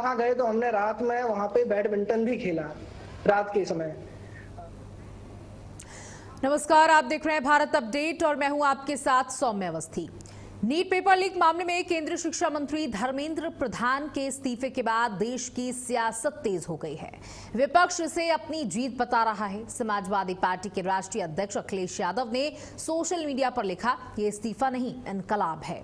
वहां गए तो हमने रात में वहां पे बैडमिंटन भी खेला रात के समय। नमस्कार, आप देख रहे हैं भारत अपडेट और मैं हूं आपके साथ सौम्य अवस्थी। नीट पेपर लीक मामले में केंद्रीय शिक्षा मंत्री धर्मेंद्र प्रधान के इस्तीफे के बाद देश की सियासत तेज हो गई है। विपक्ष इसे अपनी जीत बता रहा है। समाजवादी पार्टी के राष्ट्रीय अध्यक्ष अखिलेश यादव ने सोशल मीडिया पर लिखा, ये इस्तीफा नहीं इनकलाब है।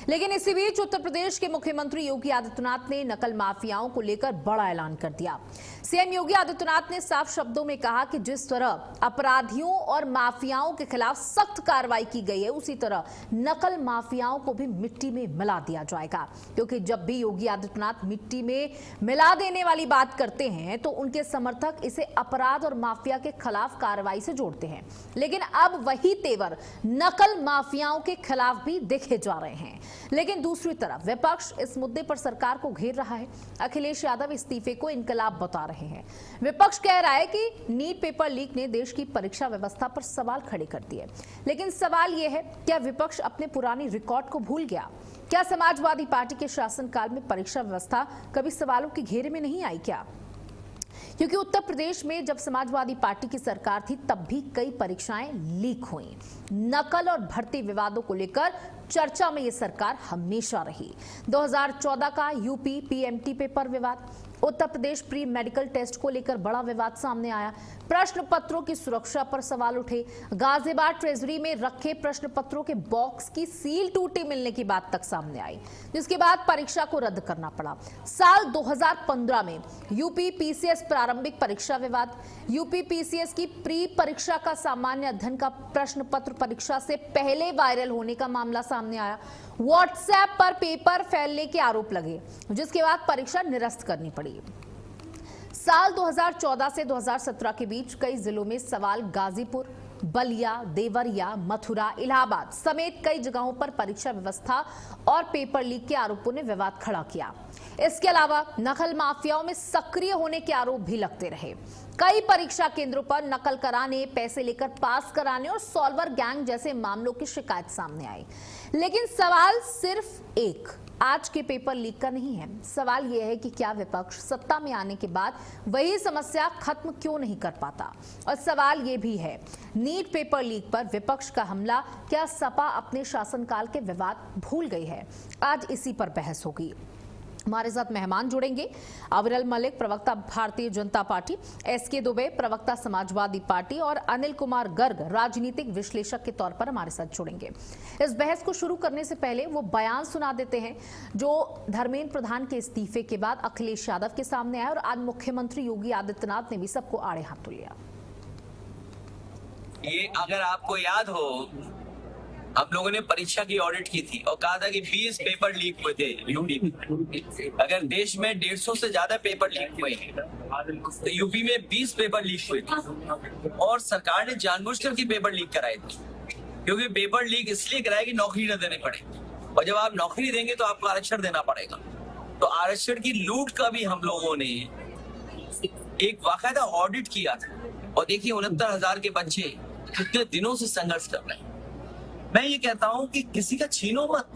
लेकिन इसी बीच उत्तर प्रदेश के मुख्यमंत्री योगी आदित्यनाथ ने नकल माफियाओं को लेकर बड़ा ऐलान कर दिया। सीएम योगी आदित्यनाथ ने साफ शब्दों में कहा कि जिस तरह अपराधियों और माफियाओं के खिलाफ सख्त कार्रवाई की गई है, उसी तरह नकल माफियाओं को भी मिट्टी में मिला दिया जाएगा। क्योंकि जब भी योगी आदित्यनाथ मिट्टी में मिला देने वाली बात करते हैं तो उनके समर्थक इसे अपराध और माफिया के खिलाफ कार्रवाई से जोड़ते हैं। लेकिन अब वही तेवर नकल माफियाओं के खिलाफ भी देखे जा रहे हैं। लेकिन दूसरी तरफ विपक्ष इस मुद्दे पर सरकार को घेर रहा है। अखिलेश यादव इस्तीफे को इनकलाब बता रहे हैं। विपक्ष कह रहा है कि नीट पेपर लीक ने देश की परीक्षा व्यवस्था पर सवाल खड़े कर दिए। लेकिन सवाल यह है, क्या विपक्ष अपने पुरानी रिकॉर्ड को भूल गया? क्या समाजवादी पार्टी के शासनकाल में परीक्षा व्यवस्था कभी सवालों के घेरे में नहीं आई क्या? क्योंकि उत्तर प्रदेश में जब समाजवादी पार्टी की सरकार थी तब भी कई परीक्षाएं लीक हुई। नकल और भर्ती विवादों को लेकर चर्चा में यह सरकार हमेशा रही। 2014 का यूपी पीएमटी पेपर विवाद, Uttar Pradesh pre medical test को लेकर बड़ा विवाद सामने आया। प्रश्न पत्रों की सुरक्षा पर सवाल उठे। गाजियाबाद ट्रेजरी में रखे प्रश्न पत्रों के बॉक्स की सील टूटी मिलने की बात तक सामने आई, जिसके बाद परीक्षा को रद्द करना पड़ा। साल 2015 में यूपी पीसीएस प्रारंभिक परीक्षा विवाद, यूपी पीसीएस की प्री परीक्षा का सामान्य अध्ययन का प्रश्न पत्र परीक्षा से पहले वायरल होने का मामला सामने आया। व्हाट्सएप पर पेपर फैलने के आरोप लगे, जिसके बाद परीक्षा निरस्त करनी पड़ी। साल 2014 से 2017 के बीच कई जिलों में सवाल गाजीपुर, बलिया, देवरिया, मथुरा, इलाहाबाद समेत कई जगहों पर परीक्षा व्यवस्था और पेपर लीक के आरोपों ने विवाद खड़ा किया। इसके अलावा नकल माफियाओं में सक्रिय होने के आरोप भी लगते रहे। कई परीक्षा केंद्रों पर नकल कराने, पैसे लेकर पास कराने और सॉल्वर गैंग जैसे मामलों की शिकायत सामने आई। लेकिन सवाल सिर्फ एक आज के पेपर लीक का नहीं है। सवाल यह है कि क्या विपक्ष सत्ता में आने के बाद वही समस्या खत्म क्यों नहीं कर पाता? और सवाल यह भी है, नीट पेपर लीक पर विपक्ष का हमला, क्या सपा अपने शासनकाल के विवाद भूल गई है? आज इसी पर बहस होगी। हमारे साथ मेहमान जुड़ेंगे। अविरल मलिक, प्रवक्ता भारतीय जनता पार्टी, एसके दुबे, प्रवक्ता समाजवादी पार्टी और अनिल कुमार गर्ग, राजनीतिक विश्लेषक के तौर पर हमारे साथ जुड़ेंगे। इस बहस को शुरू करने से पहले वो बयान सुना देते हैं जो धर्मेंद्र प्रधान के इस्तीफे के बाद अखिलेश यादव के सामने आया और आज मुख्यमंत्री योगी आदित्यनाथ ने भी सबको आड़े हाथों लिया। ये अगर आपको याद हो, हम लोगों ने परीक्षा की ऑडिट की थी और कहा था कि 20 पेपर लीक हुए थे यूपी में। अगर देश में 150 से ज्यादा पेपर लीक हुए तो यूपी में 20 पेपर लीक हुए थे और सरकार ने जानबूझकर की पेपर लीक कराए थे, क्योंकि पेपर लीक इसलिए कराए कि नौकरी न देने पड़े, और जब आप नौकरी देंगे तो आपको आरक्षण देना पड़ेगा। तो आरक्षण की लूट का भी हम लोगों ने एक बाकायदा ऑडिट किया था। और देखिए 69,000 के बच्चे कितने दिनों से संघर्ष कर रहे हैं। मैं ये कहता हूं कि किसी का छीनो मत,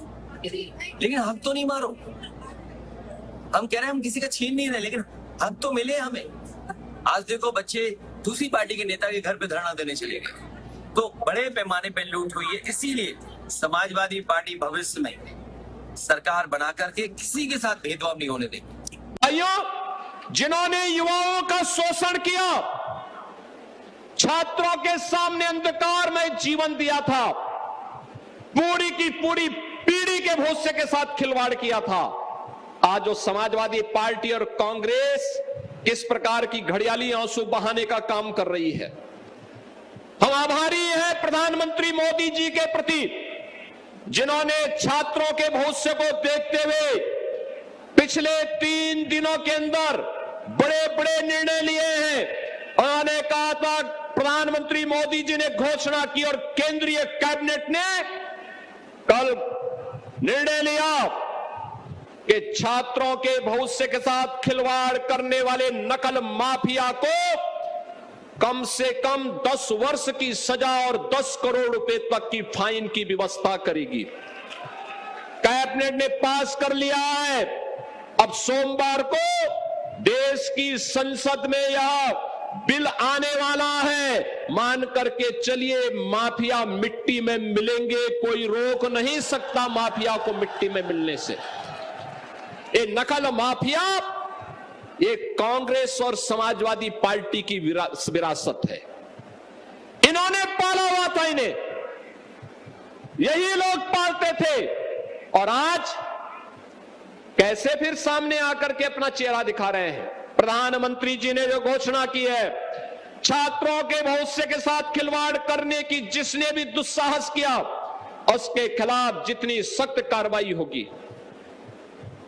लेकिन हक तो नहीं मारो। हम कह रहे हैं हम किसी का छीन नहीं रहे, लेकिन हक तो मिले हमें। आज देखो बच्चे दूसरी पार्टी के नेता के घर पे धरना देने चले गए, तो बड़े पैमाने पे लूट हुई है। इसीलिए समाजवादी पार्टी भविष्य में सरकार बना करके किसी के साथ भेदभाव नहीं होने देगी। भाइयों, जिन्होंने युवाओं का शोषण किया, छात्रों के सामने अंधकार में जीवन दिया था, पूरी की पूरी पीढ़ी के भविष्य के साथ खिलवाड़ किया था, आज जो समाजवादी पार्टी और कांग्रेस किस प्रकार की घड़ियाली आंसू बहाने का काम कर रही है। हम आभारी हैं प्रधानमंत्री मोदी जी के प्रति, जिन्होंने छात्रों के भविष्य को देखते हुए पिछले 3 दिनों के अंदर बड़े बड़े निर्णय लिए हैं। उन्होंने कहा था, प्रधानमंत्री मोदी जी ने घोषणा की और केंद्रीय कैबिनेट ने कल निर्णय लिया कि छात्रों के भविष्य के साथ खिलवाड़ करने वाले नकल माफिया को कम से कम 10 वर्ष की सजा और 10 करोड़ रुपए तक की फाइन की व्यवस्था करेगी। कैबिनेट ने पास कर लिया है अब सोमवार को देश की संसद में यह बिल आने वाला है। मान करके चलिए, माफिया मिट्टी में मिलेंगे, कोई रोक नहीं सकता माफिया को मिट्टी में मिलने से। ये नकल माफिया ये कांग्रेस और समाजवादी पार्टी की विरासत है। इन्होंने पाला हुआ था, इन्हें यही लोग पालते थे, और आज कैसे फिर सामने आकर के अपना चेहरा दिखा रहे हैं। प्रधानमंत्री जी ने जो घोषणा की है, छात्रों के भविष्य के साथ खिलवाड़ करने की जिसने भी दुस्साहस किया उसके खिलाफ जितनी सख्त कार्रवाई होगी।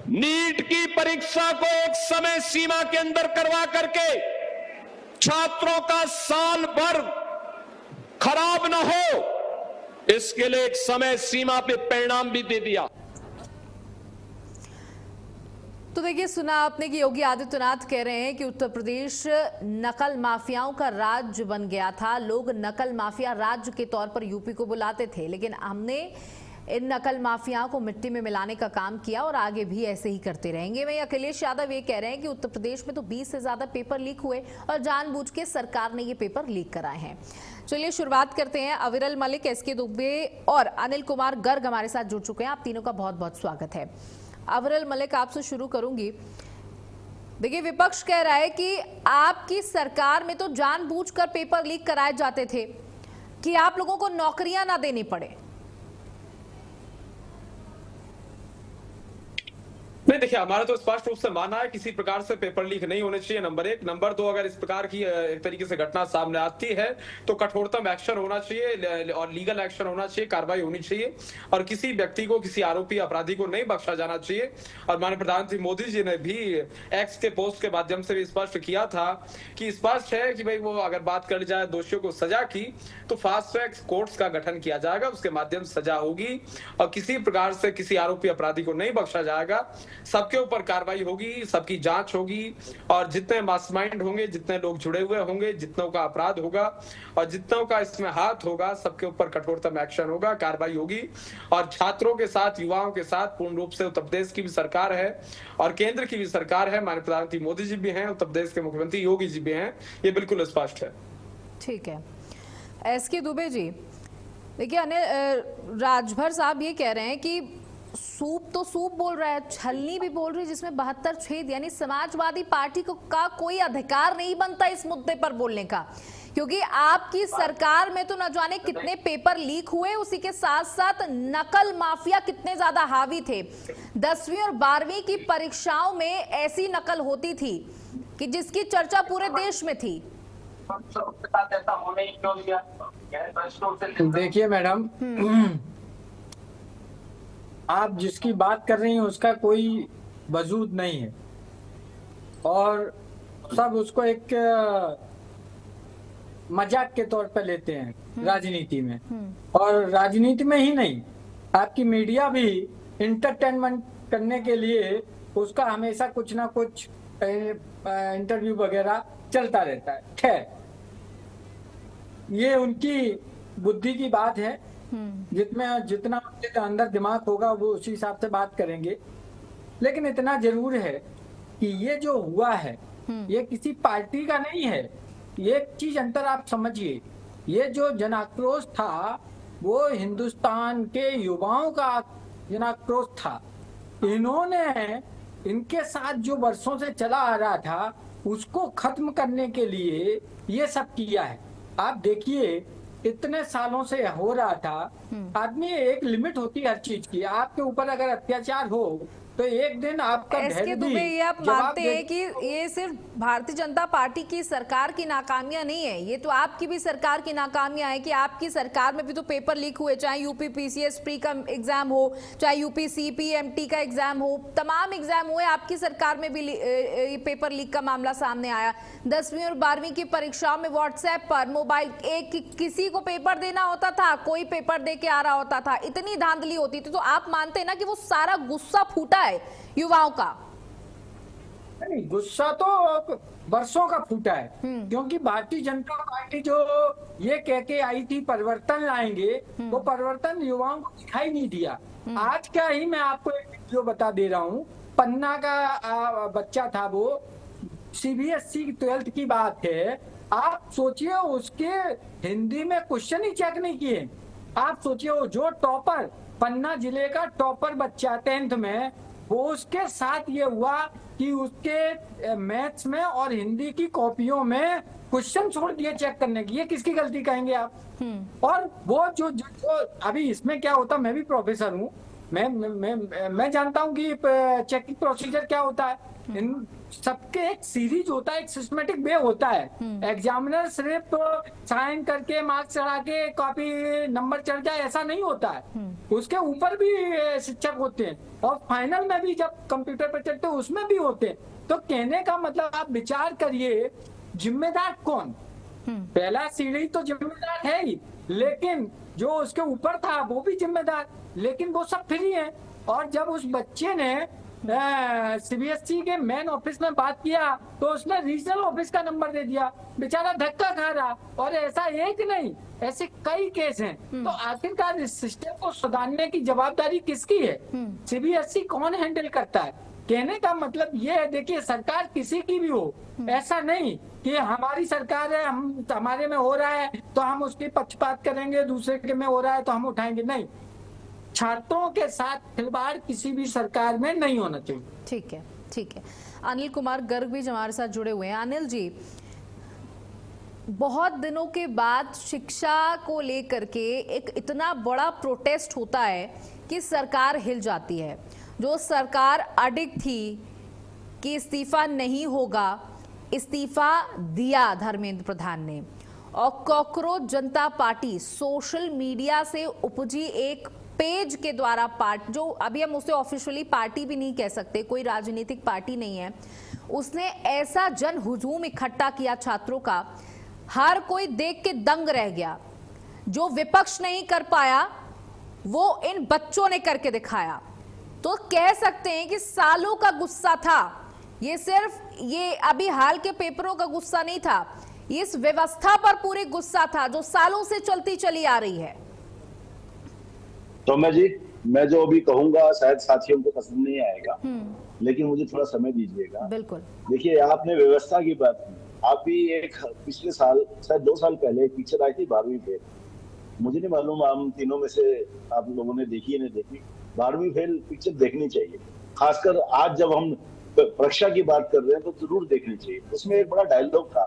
नीट की परीक्षा को एक समय सीमा के अंदर करवा करके छात्रों का साल भर खराब ना हो, इसके लिए एक समय सीमा पे परिणाम भी दे दिया। तो देखिए, सुना आपने कि योगी आदित्यनाथ कह रहे हैं कि उत्तर प्रदेश नकल माफियाओं का राज्य बन गया था। लोग नकल माफिया राज्य के तौर पर यूपी को बुलाते थे, लेकिन हमने इन नकल माफियाओं को मिट्टी में मिलाने का काम किया और आगे भी ऐसे ही करते रहेंगे। वहीं अखिलेश यादव ये कह रहे हैं कि उत्तर प्रदेश में तो 20 से ज्यादा पेपर लीक हुए और जानबूझ के सरकार ने ये पेपर लीक कराए हैं। चलिए शुरुआत करते हैं। अविरल मलिक, एसके दुबे और अनिल कुमार गर्ग हमारे साथ जुड़ चुके हैं। आप तीनों का बहुत बहुत स्वागत है। अविरल मलिक, आपसे शुरू करूंगी। देखिए, विपक्ष कह रहा है कि आपकी सरकार में तो जानबूझकर पेपर लीक कराए जाते थे कि आप लोगों को नौकरियां ना देनी पड़े। नहीं, देखिए, हमारा तो स्पष्ट रूप से मानना है किसी प्रकार से पेपर लीक नहीं होने चाहिए, नंबर एक। नंबर दो, अगर इस प्रकार की एक तरीके से घटना सामने आती है तो कठोरतम एक्शन होना चाहिए और लीगल एक्शन होना चाहिए, कार्रवाई होनी चाहिए, और किसी व्यक्ति को, किसी आरोपी अपराधी को नहीं बख्शा जाना चाहिए। और माननीय प्रधानमंत्री मोदी जी ने भी एक्स के पोस्ट के माध्यम से भी स्पष्ट किया था कि स्पष्ट है कि भाई वो अगर बात कर जाए दोषियों को सजा की तो फास्ट ट्रैक कोर्ट्स का गठन किया जाएगा, उसके माध्यम से सजा होगी और किसी प्रकार से किसी आरोपी अपराधी को नहीं बख्शा जाएगा। सबके ऊपर कार्रवाई होगी, सबकी जांच होगी, और जितने मास्टरमाइंड होंगे, जितने लोग जुड़े हुए होंगे, जितनों का अपराध होगा और जितनों का इसमें हाथ होगा, सबके ऊपर कठोरतम एक्शन होगा, कार्रवाई होगी। और छात्रों के साथ, युवाओं के साथ पूर्ण रूप से उत्तर प्रदेश की भी सरकार है और केंद्र की भी सरकार है। माननीय प्रधानमंत्री मोदी जी भी हैं, उत्तर प्रदेश के मुख्यमंत्री योगी जी भी हैं, ये बिल्कुल स्पष्ट है। ठीक है। एसके दुबे जी, देखिए, अनिल राजभर साहब ये कह रहे हैं कि सूप तो सूप बोल रहा है, छलनी भी बोल रही है जिसमें 72 छेद, यानी समाजवादी पार्टी का कोई अधिकार नहीं बनता इस मुद्दे पर बोलने का, क्योंकि आपकी सरकार में तो न जाने कितने पेपर लीक हुए, उसी के साथ साथ नकल माफिया कितने ज्यादा हावी थे। 10वीं और 12वीं की परीक्षाओं में ऐसी नकल होती थी कि जिसकी चर्चा पूरे देश में थी। देखिए मैडम, आप जिसकी बात कर रही हैं उसका कोई वजूद नहीं है और सब उसको एक मजाक के तौर पर लेते हैं राजनीति में। और राजनीति में ही नहीं, आपकी मीडिया भी इंटरटेनमेंट करने के लिए उसका हमेशा कुछ ना कुछ इंटरव्यू वगैरह चलता रहता है। खैर, ये उनकी बुद्धि की बात है, जितना उनके अंदर दिमाग होगा वो उसी हिसाब से बात करेंगे। लेकिन इतना जरूर है कि ये जो हुआ है ये किसी पार्टी का नहीं है। ये एक चीज अंतर आप समझिए, ये जो जन आक्रोश था वो हिंदुस्तान के युवाओं का जन आक्रोश था। इन्होंने इनके साथ जो वर्षों से चला आ रहा था उसको खत्म करने के लिए ये सब किया है। आप देखिए, इतने सालों से हो रहा था। आदमी, एक लिमिट होती है हर चीज की। आपके ऊपर अगर अत्याचार हो तो एक दिन आपका एसके दुबे, ये आप मानते हैं कि ये सिर्फ भारतीय जनता पार्टी की सरकार की नाकामियां नहीं है, ये तो आपकी भी सरकार की नाकामियां है कि आपकी सरकार में भी तो पेपर लीक हुए, चाहे यूपी पीसीएस प्री का एग्जाम हो, चाहे यूपी सीपीएमटी का एग्जाम हो, तमाम एग्जाम हुए, आपकी सरकार में भी पेपर लीक का मामला सामने आया। 10वीं और 12वीं की परीक्षाओं में व्हाट्सएप पर मोबाइल किसी को पेपर देना होता था, कोई पेपर दे के आ रहा होता था, इतनी धांधली होती थी। तो आप मानते हैं ना कि वो सारा गुस्सा फूटा युवाओं का? नहीं, गुस्सा तो वर्षों का फूटा है, क्योंकि भारतीय जनता पार्टी जो ये कह के आई थी परिवर्तन लाएंगे, वो परिवर्तन युवाओं को दिखाई नहीं दिया। आज का ही मैं आपको एक वीडियो बता दे रहा हूँ पन्ना का बच्चा था, वो CBSE 12th की बात है। आप सोचिए उसके हिंदी में क्वेश्चन ही चेक नहीं किए। आप सोचिए जो टॉपर, पन्ना जिले का टॉपर बच्चा 10th में, वो उसके साथ ये हुआ कि उसके मैथ्स में और हिंदी की कॉपियों में क्वेश्चन छोड़ दिए चेक करने की। ये किसकी गलती कहेंगे आप? और वो जो अभी इसमें क्या होता, मैं भी प्रोफेसर हूँ, मैं जानता हूँ कि चेकिंग प्रोसीजर क्या होता है। इन सबके एक सीरीज होता है, एक सिस्टमेटिक वे होता है। एग्जामिनर सिर्फ तो साइन करके मार्क्स चढ़ा के कॉपी नंबर चढ़ जाए ऐसा नहीं होता है, उसके ऊपर भी शिक्षक होते हैं, और फाइनल में भी जब कंप्यूटर पर चढ़ते उसमें भी होते हैं। तो कहने का मतलब आप विचार करिए, जिम्मेदार कौन? पहला सीढ़ी तो जिम्मेदार है ही, लेकिन जो उसके ऊपर था वो भी जिम्मेदार, लेकिन वो सब फ्री है। और जब उस बच्चे ने CBSE के मेन ऑफिस में बात किया तो उसने रीजनल ऑफिस का नंबर दे दिया, बेचारा धक्का खा रहा। और ऐसा एक नहीं, ऐसे कई केस हैं। तो आखिरकार इस सिस्टम को सुधारने की जवाबदारी किसकी है? CBSE कौन हैंडल करता है? कहने का मतलब ये है, देखिए सरकार किसी की भी हो, ऐसा नहीं कि हमारी सरकार है, हम हमारे में हो रहा है तो हम उसकी पक्षपात करेंगे, दूसरे के में हो रहा है तो हम उठाएंगे, नहीं। छात्रों के साथ खिलवाड़ किसी भी सरकार में नहीं होना चाहिए। ठीक है, ठीक है। अनिल कुमार गर्ग भी हमारे साथ जुड़े हुए हैं। अनिल जी, बहुत दिनों के बाद शिक्षा को लेकर के एक इतना बड़ा प्रोटेस्ट होता है कि सरकार हिल जाती है। जो सरकार अडिग थी कि इस्तीफा नहीं होगा, इस्तीफा दिया धर्मेंद्र प्रधान ने, और कॉकरोच जनता पार्टी सोशल मीडिया से उपजी एक पेज के द्वारा पार्टी, जो अभी हम उसे ऑफिशियली पार्टी भी नहीं कह सकते, कोई राजनीतिक पार्टी नहीं है, उसने ऐसा जन हुजूम इकट्ठा किया छात्रों का, हर कोई देख के दंग रह गया। जो विपक्ष नहीं कर पाया वो इन बच्चों ने करके दिखाया। तो कह सकते हैं कि सालों का गुस्सा था ये, सिर्फ ये अभी हाल के पेपरों का गुस्सा नहीं था, इस व्यवस्था पर पूरे गुस्सा था जो सालों से चलती चली आ रही है। तो मैं जो अभी कहूंगा शायद साथियों को पसंद नहीं आएगा, लेकिन मुझे थोड़ा समय दीजिएगा। बिल्कुल। देखिए, आपने व्यवस्था की बात की, आप भी एक पिछले साल शायद 2 साल पहले एक पिक्चर आई थी 12वीं फेल। मुझे नहीं मालूम हम तीनों में से आप लोगों ने देखी है नहीं देखी। 12वीं फेल पिक्चर देखनी चाहिए, खासकर आज जब हम परीक्षा की बात कर रहे हैं तो जरूर देखनी चाहिए। उसमें एक बड़ा डायलॉग था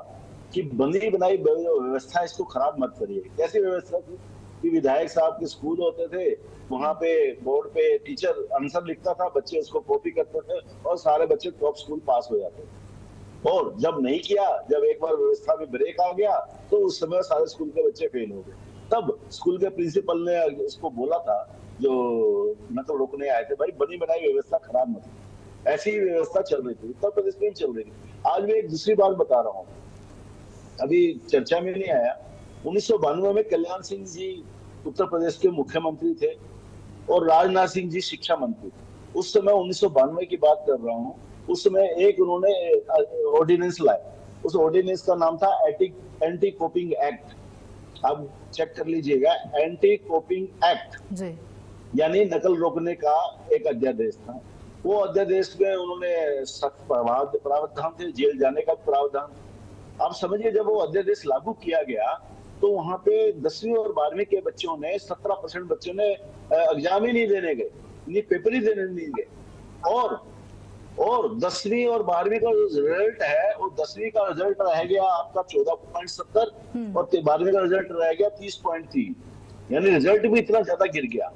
कि बनी बनाई व्यवस्था इसको खराब मत करिए। कैसी व्यवस्था थी कि विधायक साहब के स्कूल होते थे, वहां पे बोर्ड पे टीचर आंसर लिखता था, बच्चे उसको कॉपी करते थे और सारे बच्चे टॉप स्कूल पास हो जाते थे। और जब नहीं किया, जब एक बार व्यवस्था में ब्रेक आ गया तो उस समय सारे स्कूल के बच्चे फेल हो गए। तब स्कूल के प्रिंसिपल ने उसको बोला था, जो नकल रोकने आए थे, भाई बनी बनाई व्यवस्था खराब मत। ऐसी व्यवस्था चल रही थी, उत्तर प्रदेश में चल रही थी। आज मैं एक दूसरी बात बता रहा हूँ, अभी चर्चा में नहीं आया। 1992 में कल्याण सिंह जी उत्तर प्रदेश के मुख्यमंत्री थे और राजनाथ सिंह जी शिक्षा मंत्री थे। उस समय 1992 की बात कर रहा हूँ। उस समय एक उन्होंने ऑर्डिनेंस लाया, उस ऑर्डिनेंस का नाम था एंटी कॉपिंग एक्ट। आप चेक कर लीजिएगा, एंटी कॉपिंग एक्ट यानी नकल रोकने का एक अध्यादेश था। वो अध्यादेश में उन्होंने सख्त प्रावधान थे, जेल जाने का प्रावधान। आप समझिए, जब वो अध्यादेश लागू किया गया तो वहां पे 10वीं और 12वीं के बच्चों ने 17% बच्चों ने एग्जाम ही नहीं देने गए, नहीं पेपर ही देने नहीं गए। और 10वीं और 12वीं का जो रिजल्ट है, वो 10वीं का रिजल्ट रह गया आपका 14.70 और 12वीं का रिजल्ट रह गया 30.3, यानी रिजल्ट भी इतना ज्यादा गिर गया।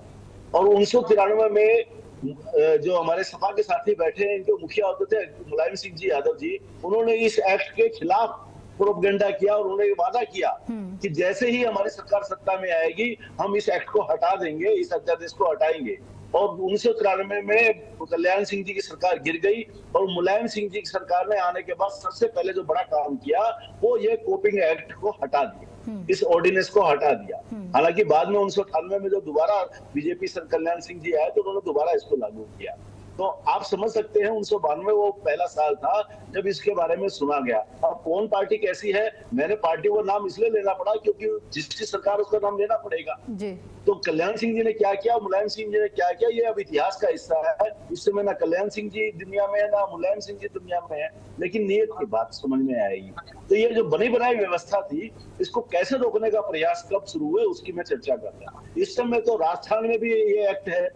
और 1993 में जो हमारे सपा के साथी बैठे हैं, इनके मुखिया होते थे मुलायम सिंह जी यादव जी, उन्होंने इस एक्ट के खिलाफ प्रोपगेंडा किया और उन्होंने वादा किया कि जैसे ही हमारी सरकार सत्ता में आएगी हम इस एक्ट को हटा देंगे, इस अध्यादेश को हटाएंगे। और 1993 में कल्याण सिंह जी की सरकार गिर गई और मुलायम सिंह जी की सरकार ने आने के बाद सबसे पहले जो बड़ा काम किया वो ये कॉपिंग एक्ट को हटा दिया, इस ऑर्डिनेंस को हटा दिया। हालांकि बाद में 1998 में जो दोबारा बीजेपी कल्याण सिंह जी आए तो उन्होंने दोबारा इसको लागू किया। तो आप समझ सकते हैं 1992 वो पहला साल था जब इसके बारे में सुना गया। अब कौन पार्टी कैसी है, मैंने पार्टी को नाम इसलिए लेना पड़ा क्योंकि जिसकी सरकार उसका नाम लेना पड़ेगा जी। तो कल्याण सिंह जी ने क्या किया, मुलायम सिंह जी ने क्या किया, ये अब इतिहास का हिस्सा है। इस समय ना कल्याण सिंह जी दुनिया में है ना मुलायम सिंह जी दुनिया में है, लेकिन नीयत की बात समझ में आएगी। तो ये जो बनी बनाई व्यवस्था थी, इसको कैसे रोकने का प्रयास कब शुरू हुए उसकी मैं चर्चा करता हूँ। इस समय तो राजस्थान में भी ये एक्ट है,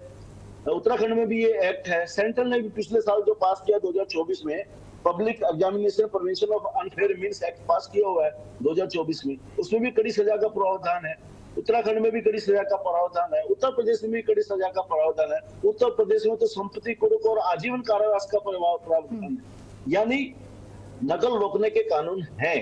उत्तराखंड में भी ये एक्ट है, सेंट्रल ने भी पिछले साल जो पास किया 2024 में public examination prevention of unfair means act पास किया हुआ है 2024 में, उसमें भी कड़ी सजा का प्रावधान है। उत्तराखंड में भी कड़ी सजा का प्रावधान है, उत्तर प्रदेश में भी कड़ी सजा का प्रावधान है। उत्तर प्रदेश में तो संपत्ति कुर्क और आजीवन कारावास का प्रावधान है, यानी नकल रोकने के कानून हैं।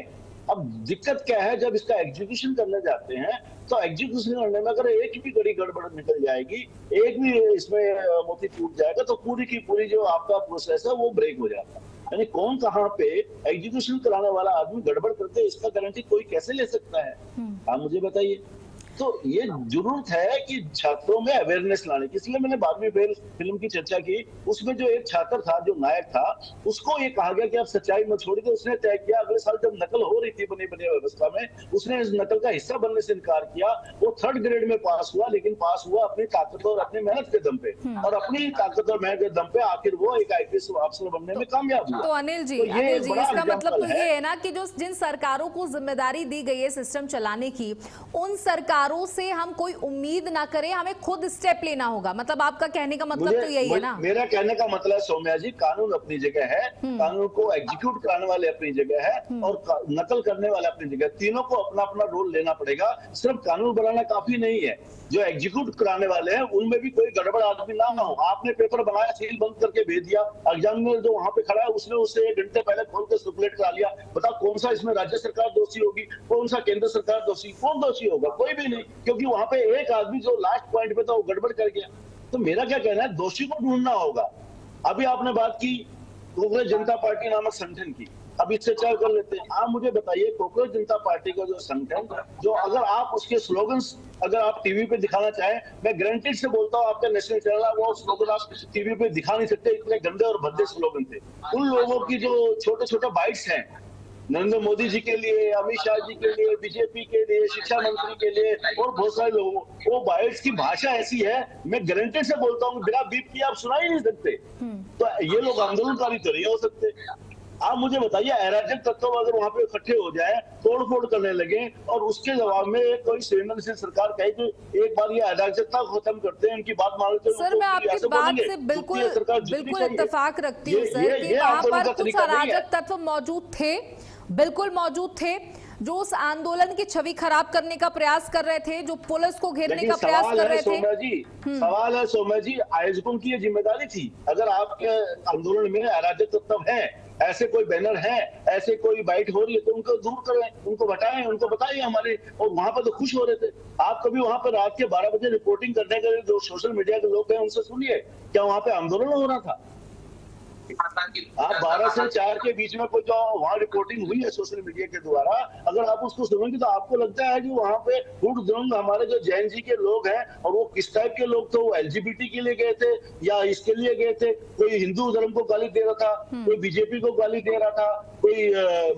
अब दिक्कत क्या है, जब इसका एग्जीक्यूशन करने जाते हैं तो एग्जीक्यूशन करने में अगर एक भी बड़ी गड़बड़ निकल जाएगी, एक भी इसमें मोती टूट जाएगा तो पूरी की पूरी जो आपका प्रोसेस है वो ब्रेक हो जाता है। यानी कौन कहाँ पे एग्जीक्यूशन कराने वाला आदमी गड़बड़ करके इसका गारंटी कोई कैसे ले सकता है, आप मुझे बताइए। तो ये जरूरत है कि छात्रों में अवेयरनेस लाने की, इसलिए मैंने 12वीं फेल फिल्म की चर्चा की। उसमें जो एक छात्र था, जो नायक था, उसको ये कहा गया कि आप सच्चाई मत छोड़िए। उसने तय किया, अगले साल जब नकल हो रही थी बनी बनी व्यवस्था में, उसने इस नकल का हिस्सा बनने से इनकार किया। वो 3rd ग्रेड में पास हुआ, लेकिन पास हुआ अपनी ताकत और अपनी मेहनत के दम पे, और अपनी ताकत और मेहनत के दम पे आखिर वो एक IPS अफसर बनने में कामयाब हुआ। तो अनिल जी इसका मतलब तो ये है ना कि जो जिन सरकारों को जिम्मेदारी दी गई है सिस्टम चलाने की, उन सरकारों से हम कोई उम्मीद ना करें, हमें खुद स्टेप लेना होगा। मतलब आपका कहने का मतलब तो यही है ना? मेरा कहने का मतलब सौम्या जी, कानून अपनी जगह है, कानून को एग्जीक्यूट कराने वाले अपनी जगह है और नकल करने वाले अपनी जगह, तीनों को अपना अपना रोल लेना पड़ेगा। सिर्फ कानून बनाना काफी नहीं है, जो एग्जीक्यूट कराने वाले हैं उनमें भी कोई गड़बड़ आदमी ना हो। आपने पेपर बनाया, सील बंद करके भेज दिया, एग्जामिनर जो वहां पे खड़ा है उसने उससे 1 घंटे पहले खोल के सर्कुलेट करा लिया। बताओ कौन सा इसमें राज्य सरकार दोषी होगी, कौन सा केंद्र सरकार दोषी, कौन दोषी होगा? कोई भी नहीं, क्योंकि वहां पे एक आदमी जो लास्ट पॉइंट पे था वो गड़बड़ कर गया। तो मेरा क्या कहना है, दोषी को ढूंढना होगा। अभी आपने बात की कांग्रेस जनता पार्टी नामक संगठन की, अब इससे चर्चा कर लेते हैं। आप मुझे बताइए, कांग्रेस जनता पार्टी का जो संगठन, जो अगर आप उसके स्लोगन्स अगर आप टीवी पे दिखाना चाहें, मैं गारंटेड से बोलता हूँ आपका नेशनल चैनल है, वो स्लोगन आप टीवी पे दिखा नहीं सकते, इतने गंदे और भद्दे स्लोगन थे। उन लोगों की जो छोटे छोटे बाइट्स हैं, नरेंद्र मोदी जी के लिए, अमित शाह जी के लिए, बीजेपी के लिए, शिक्षा मंत्री के लिए और बहुत सारे लोगों, वो बाइट्स की भाषा ऐसी है, मैं गारंटेड से बोलता हूँ बिना बीप किए आप सुना ही नहीं सकते। तो ये लोग आंदोलनकारी तो नहीं हो सकते। आप मुझे बताइए, अराजक तत्व अगर वहां पे इकट्ठे हो जाए, तोड़ फोड़ करने लगे और उसके जवाब में कोई संवेदनशील सरकार कहे कि एक बार ये अराजकता खत्म करते हैं, इनकी बात मान लेते हैं। सर मैं आपकी बात से बिल्कुल इत्तेफाक रखती हूँ सर कि वहाँ पर कुछ अराजक तत्व मौजूद थे, बिल्कुल मौजूद थे, जो उस आंदोलन की छवि खराब करने का प्रयास कर रहे थे, जो पुलिस को घेरने का प्रयास कर रहे थे। सवाल है सौम्या जी, आयोजकों की ये जिम्मेदारी थी। अगर आपके आंदोलन में अराजक तत्व है, ऐसे कोई बैनर है, ऐसे कोई बाइट हो रही है, तो उनको दूर करें, उनको हटाएं, उनको बताइए हमारे। और वहां पर तो खुश हो रहे थे। आप कभी वहां पर रात के 12 बजे रिपोर्टिंग करने के लिए जो सोशल मीडिया के लोग हैं उनसे सुनिए, क्या वहां पे आंदोलन हो रहा था? आप 12 से 4 के बीच में कोई जो वहाँ रिपोर्टिंग हुई है सोशल मीडिया के द्वारा, अगर आप उसको सुनेंगे तो आपको लगता है कि वहाँ पे हुड़-दुरंग हमारे जो जैन जी के लोग हैं, और वो किस टाइप के लोग थे, वो LGBT के लिए गए थे या इसके लिए गए थे? कोई हिंदू धर्म को गाली दे रहा था, कोई बीजेपी को गाली दे रहा था, कोई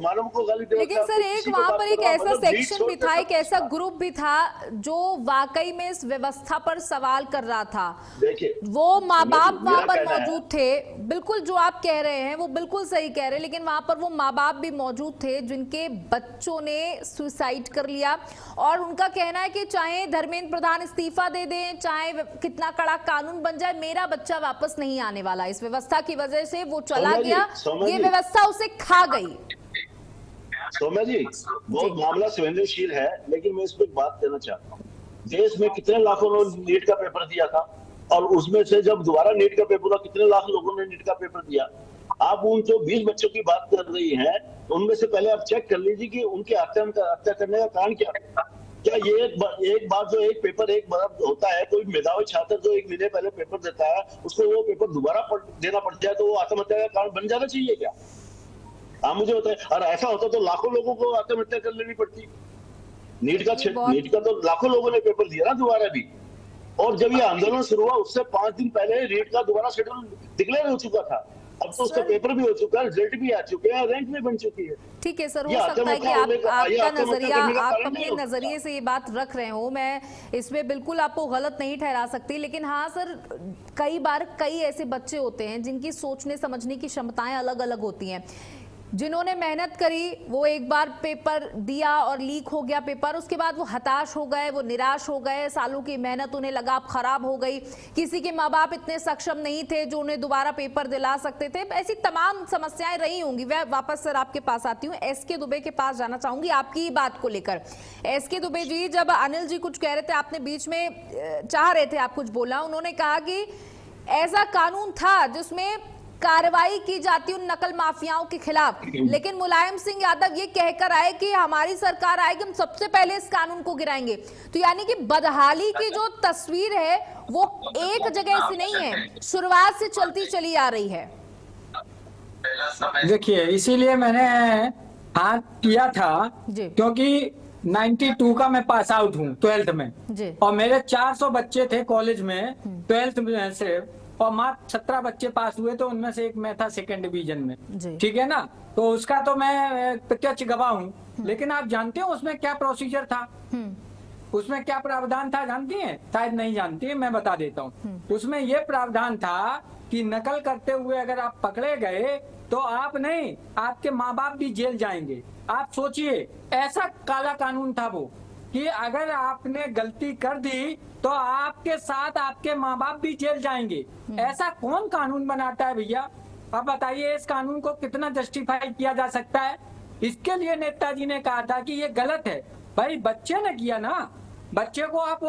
मानव को गाली दे रहा था। लेकिन सर एक वहाँ पर एक ऐसा सेक्शन भी था, एक ऐसा ग्रुप भी था जो वाकई में इस व्यवस्था पर सवाल कर रहा था। देखिए, वो माँ बाप वहाँ पर मौजूद थे, बिल्कुल जो आप कह रहे हैं वो बिल्कुल सही कह रहे हैं, लेकिन वहां पर वो माँ बाप भी मौजूद थे जिनके बच्चों ने सुसाइड कर लिया। और उनका कहना है कि चाहे धर्मेंद्र प्रधान इस्तीफा दे दें, चाहे कितना कड़ा कानून बन जाए, मेरा बच्चा वापस नहीं आने वाला। इस व्यवस्था की वजह से वो चला गया, ये व्यवस्था उसे खा गई। सौम्या जी, बहुत मामला संवेदनशील है, लेकिन मैं इस पर बात करना चाहता हूँ। देश में कितने लाखों लोग नीट का पेपर दिया था, और उसमें से जब दोबारा नीट का पेपर हुआ, कितने लाख लोगों ने नीट का पेपर दिया? आप उन जो 20 बच्चों की बात कर रही हैं, उनमें से पहले आप चेक कर लीजिए कि उनकी हत्या करने का कारण क्या है। क्या ये एक बार जो एक पेपर एक बार होता है, कोई मेधावी छात्र जो 1 महीने पहले पेपर देता है, उसको वो पेपर दोबारा देना पड़ जाए तो वो आत्महत्या का कारण बन जाना चाहिए क्या? आप मुझे बताएं। और ऐसा होता तो लाखों लोगों को आत्महत्या कर लेनी पड़ती। नीट का तो लाखों लोगों ने पेपर दिया ना दोबारा भी। और जब ये आंदोलन शुरू हुआ उससे 5 दिन पहले रीट का दोबारा शेड्यूल डिक्लेयर हो चुका था। अब तो उसका पेपर भी हो चुका है, रिजल्ट भी आ चुके हैं, रैंक भी बन चुकी है। ठीक है सर, हो सकता है कि आपका नजरिया, आप अपने नजरिए से ये बात रख रहे हो, मैं इसमें बिल्कुल आपको गलत नहीं ठहरा सकती, लेकिन हाँ सर, कई बार कई ऐसे बच्चे होते हैं जिनकी सोचने समझने की क्षमताएं अलग अलग होती हैं। जिन्होंने मेहनत करी वो एक बार पेपर दिया और लीक हो गया पेपर, उसके बाद वो हताश हो गए, वो निराश हो गए, सालों की मेहनत उन्हें लगा अब खराब हो गई। किसी के माँ बाप इतने सक्षम नहीं थे जो उन्हें दोबारा पेपर दिला सकते थे। ऐसी तमाम समस्याएं रही होंगी। मैं वापस सर आपके पास आती हूँ, एसके दुबे के पास जाना चाहूंगी आपकी ही बात को लेकर। एसके दुबे जी, जब अनिल जी कुछ कह रहे थे, आपने बीच में चाह रहे थे आप कुछ बोला, उन्होंने कहा कि ऐसा कानून था जिसमें कार्रवाई की जाती उन नकल माफियाओं के खिलाफ, लेकिन मुलायम सिंह यादव ये कहकर आए कि हमारी सरकार आएगी हम सबसे पहले इस कानून को गिराएंगे। तो यानी कि बदहाली की जो तस्वीर है वो एक जगह से नहीं है, शुरुआत से चलती चली आ रही है। देखिए, इसीलिए मैंने हाथ किया था क्योंकि 92 का मैं पास आउट हूँ 12th में, और मेरे 400 बच्चे थे कॉलेज में 12th में से, और मात्र 17 बच्चे पास हुए, तो उनमें से एक मैं था 2nd डिवीजन में। ठीक है ना, तो उसका तो मैं प्रत्यक्ष गवाह हूँ। लेकिन आप जानते हो उसमें क्या प्रोसीजर था, उसमें क्या प्रावधान था जानती हैं? शायद नहीं जानती है, मैं बता देता हूँ। उसमें यह प्रावधान था कि नकल करते हुए अगर आप पकड़े गए तो आप नहीं, आपके माँ बाप भी जेल जाएंगे। आप सोचिए, ऐसा काला कानून था वो कि अगर आपने गलती कर दी तो आपके साथ आपके माँ बाप भी जेल जाएंगे। ऐसा कौन कानून बनाता है भैया? अब बताइए, इस कानून को कितना जस्टिफाई किया जा सकता है? इसके लिए नेताजी ने कहा था कि ये गलत है। भाई बच्चे ने किया ना, बच्चे को आप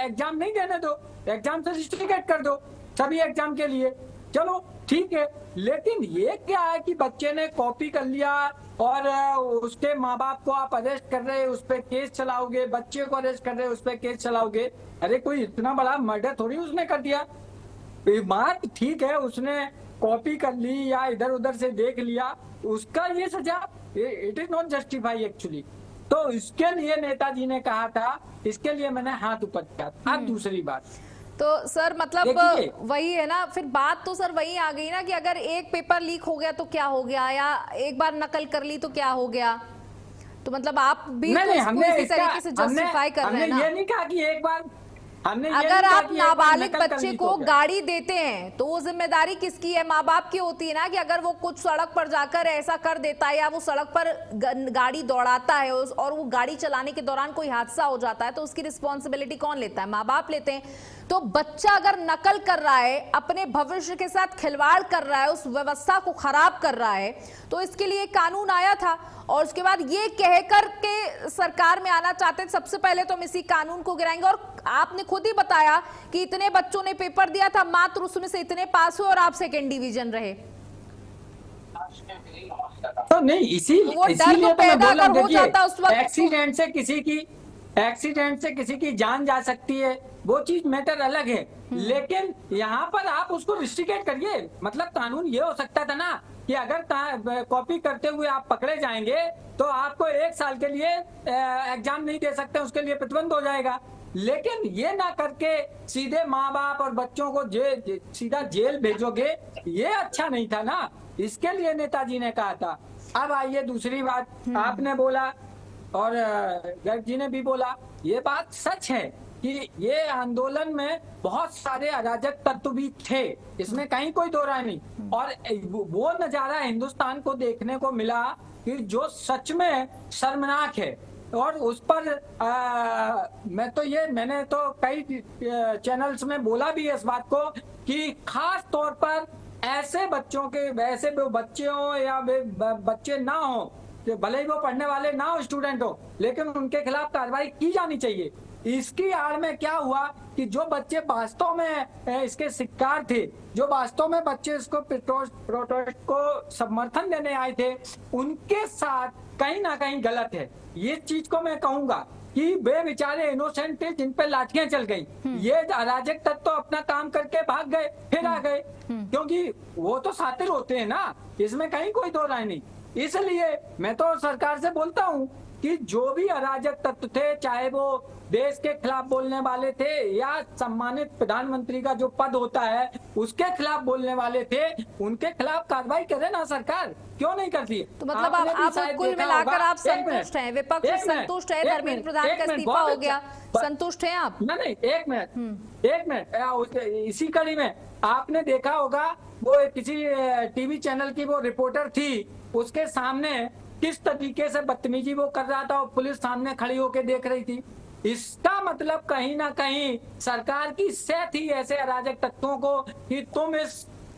एग्जाम नहीं देने दो, एग्जाम से सर्टिफिकेट कर दो सभी एग्जाम के लिए, चलो ठीक है। लेकिन ये क्या है कि बच्चे ने कॉपी कर लिया और उसके माँ बाप को आप अरेस्ट कर रहे, उस पर केस चलाओगे, बच्चे को अरेस्ट कर रहे, उस पर केस चलाओगे। अरे कोई इतना बड़ा मर्डर थोड़ी उसने कर दिया। मार ठीक है, उसने कॉपी कर ली या इधर उधर से देख लिया, उसका ये सजा, it is not justify actually. तो इसके लिए नेताजी ने कहा था, इसके लिए मैंने हाथ ऊपर किया। अब दूसरी बात, तो सर मतलब वही है ना, फिर बात तो सर वही आ गई ना कि अगर एक पेपर लीक हो गया तो क्या हो गया, या एक बार नकल कर ली तो क्या हो गया। तो मतलब आप भी तो इसको इसी तरीके से जस्टिफाई कर रहे हैं ना। ये नहीं कहा कि एक बार हमने, अगर आप नाबालिग बच्चे को गाड़ी देते हैं तो वो जिम्मेदारी किसकी है? माँ बाप की होती है ना, कि अगर वो कुछ सड़क पर जाकर ऐसा कर देता है या वो सड़क पर गाड़ी दौड़ाता है और वो गाड़ी चलाने के दौरान कोई हादसा हो जाता है तो उसकी रिस्पॉन्सिबिलिटी कौन लेता है? माँ बाप लेते हैं। तो बच्चा अगर नकल कर रहा है, अपने भविष्य के साथ खिलवाड़ कर रहा है, उस व्यवस्था को खराब कर रहा है, तो इसके लिए कानून आया था। और उसके बाद ये कहकर के सरकार में आना चाहते थे सबसे पहले तो हम इसी कानून को गिराएंगे। और आपने खुद ही बताया कि इतने बच्चों ने पेपर दिया था, मात्र उसमें से इतने पास हुए और आप 2nd डिवीजन रहे। तो नहीं, इसीलिए तो मैं बोला, देखिए एक्सीडेंट से किसी की जान जा सकती है, वो चीज मैटर अलग है। लेकिन यहाँ पर आप उसको रिस्ट्रिक्ट करिए। मतलब कानून ये हो सकता था ना कि अगर कॉपी करते हुए आप पकड़े जाएंगे तो आपको 1 साल के लिए एग्जाम नहीं दे सकते, उसके लिए प्रतिबंध हो जाएगा। लेकिन ये ना करके सीधे माँ बाप और बच्चों को सीधा जेल भेजोगे, ये अच्छा नहीं था ना। इसके लिए नेताजी ने कहा था। अब आइए दूसरी बात, आपने बोला और गर्ग जी ने भी बोला, ये बात सच है कि ये आंदोलन में बहुत सारे अराजक तत्व भी थे, इसमें कहीं कोई दो राय नहीं। और वो नजारा हिंदुस्तान को देखने को मिला कि जो सच में शर्मनाक है। और उस पर मैंने तो कई चैनल्स में बोला भी इस बात को कि खास तौर पर ऐसे बच्चों के, वैसे बच्चे हो या बच्चे ना हो, भले ही वो पढ़ने वाले ना हो, स्टूडेंट हो, लेकिन उनके खिलाफ कार्रवाई की जानी चाहिए। इसकी आड़ में क्या हुआ कि जो बच्चे वास्तव में इसके शिकार थे, जो वास्तव में बच्चे इसको प्रोटेस्ट को समर्थन देने आए थे, उनके साथ कहीं ना कहीं गलत है। ये चीज को मैं कहूंगा कि वे बेचारे इनोसेंट थे जिन पे लाठियां चल गई। ये अराजक तत्व तो अपना काम करके भाग गए, फिर आ गए, क्योंकि वो तो सातिर होते हैं ना, इसमें कहीं कोई दो राय नहीं। इसलिए मैं तो सरकार से बोलता हूँ कि जो भी अराजक तत्व थे, चाहे वो देश के खिलाफ बोलने वाले थे या सम्मानित प्रधानमंत्री का जो पद होता है उसके खिलाफ बोलने वाले थे, उनके खिलाफ कार्रवाई करे ना सरकार, क्यों नहीं करती? तो मतलब आप कुल मिलाकर आप संतुष्ट हैं, विपक्ष संतुष्ट है, धर्मेंद्र प्रधान का इस्तीफा हो गया, संतुष्ट हैं आप? नहीं, एक मिनट, इसी कड़ी में आपने देखा होगा वो किसी टीवी चैनल की वो रिपोर्टर थी, उसके सामने किस तरीके से बदतमीजी वो कर रहा था और पुलिस सामने खड़ी होकर देख रही थी। इसका मतलब कहीं ना कहीं सरकार की सह थी ऐसे अराजक तत्वों को कि तुम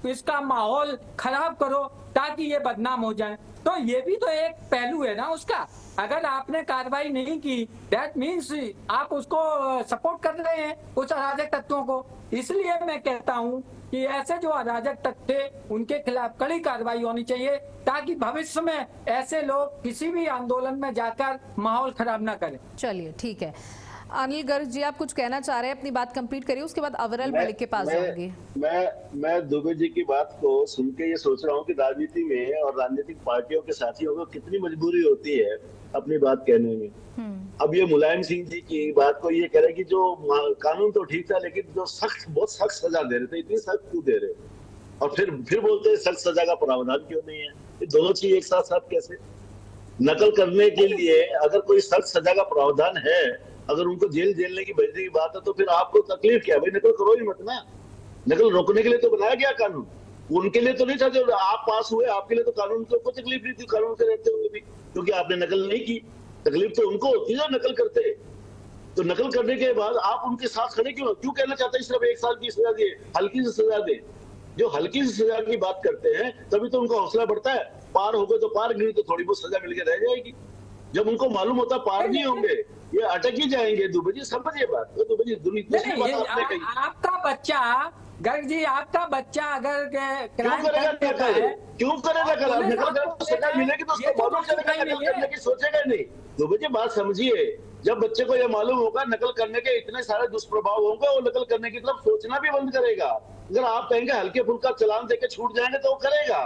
इसका माहौल खराब करो ताकि ये बदनाम हो जाए। तो ये भी तो एक पहलू है ना उसका। अगर आपने कार्रवाई नहीं की, दैट मीन्स आप उसको सपोर्ट कर रहे हैं उस अराजक तत्वों को। इसलिए मैं कहता हूं कि ऐसे जो अराजक तत्व थे उनके खिलाफ कड़ी कार्रवाई होनी चाहिए ताकि भविष्य में ऐसे लोग किसी भी आंदोलन में जाकर माहौल खराब ना करें। चलिए ठीक है, अनिल गर्ग जी आप कुछ कहना चाह रहे हैं, अपनी बात कंप्लीट करिए, उसके बाद अविरल मलिक के पास जाऊंगी। मैं दुबे जी की बात को सुन के ये सोच रहा हूँ कि राजनीति में और राजनीतिक पार्टियों के साथियों को कितनी मजबूरी होती है अपनी बात कहने में। अब ये मुलायम सिंह जी की बात को ये कह रहे कि जो कानून तो ठीक था लेकिन जो बहुत सख्त सजा दे रहे थे, इतनी सख्त क्यों दे रहे, और फिर बोलते हैं सख्त सजा का प्रावधान क्यों नहीं है। ये दोनों चीज एक साथ कैसे? नकल करने के लिए अगर कोई सख्त सजा का प्रावधान है, अगर उनको जेल जेलने की भेजने की बात है तो फिर आपको तकलीफ क्या? भाई नकल करो ही मत ना। नकल रोकने के लिए तो बनाया गया कानून, उनके लिए तो नहीं था जो आप पास हुए, आपके लिए तो कानून को कोई तकलीफ नहीं थी कानून के रहते हुए भी, क्योंकि आपने नकल नहीं की। तकलीफ तो उनको होती है जो नकल करते। तो नकल करने के बाद आप उनके साथ खड़े क्यों कहना चाहते हैं सिर्फ 1 साल की सजा दे, हल्की सी सजा दे? जो हल्की सी सजा की बात करते हैं तभी तो उनका हौसला बढ़ता है। पार हो गए तो पार, गिरी तो थोड़ी बहुत सजा मिलकर रह जाएगी। जब उनको मालूम होता पार नहीं होंगे, ये अटक ही जाएंगे। दुबे जी समझिए बात, तो दुबे जी दूसरी बात आपने कही, आपका बच्चा गर्ग जी, आपका बच्चा अगर क्यों करेगा नकल? क्यों करेगा नकल? नकल तो सजा मिलेगी तो उसको मालूम चलेगा, नकल करने की सोचेगा नहीं। दुबे जी बात समझिए, जब बच्चे को ये मालूम होगा नकल करने के इतने सारे दुष्प्रभाव होंगे, वो नकल करने की तरफ सोचना भी बंद करेगा। अगर आप कहेंगे हल्के फुल्का चलान देके छूट जाएंगे तो वो करेगा।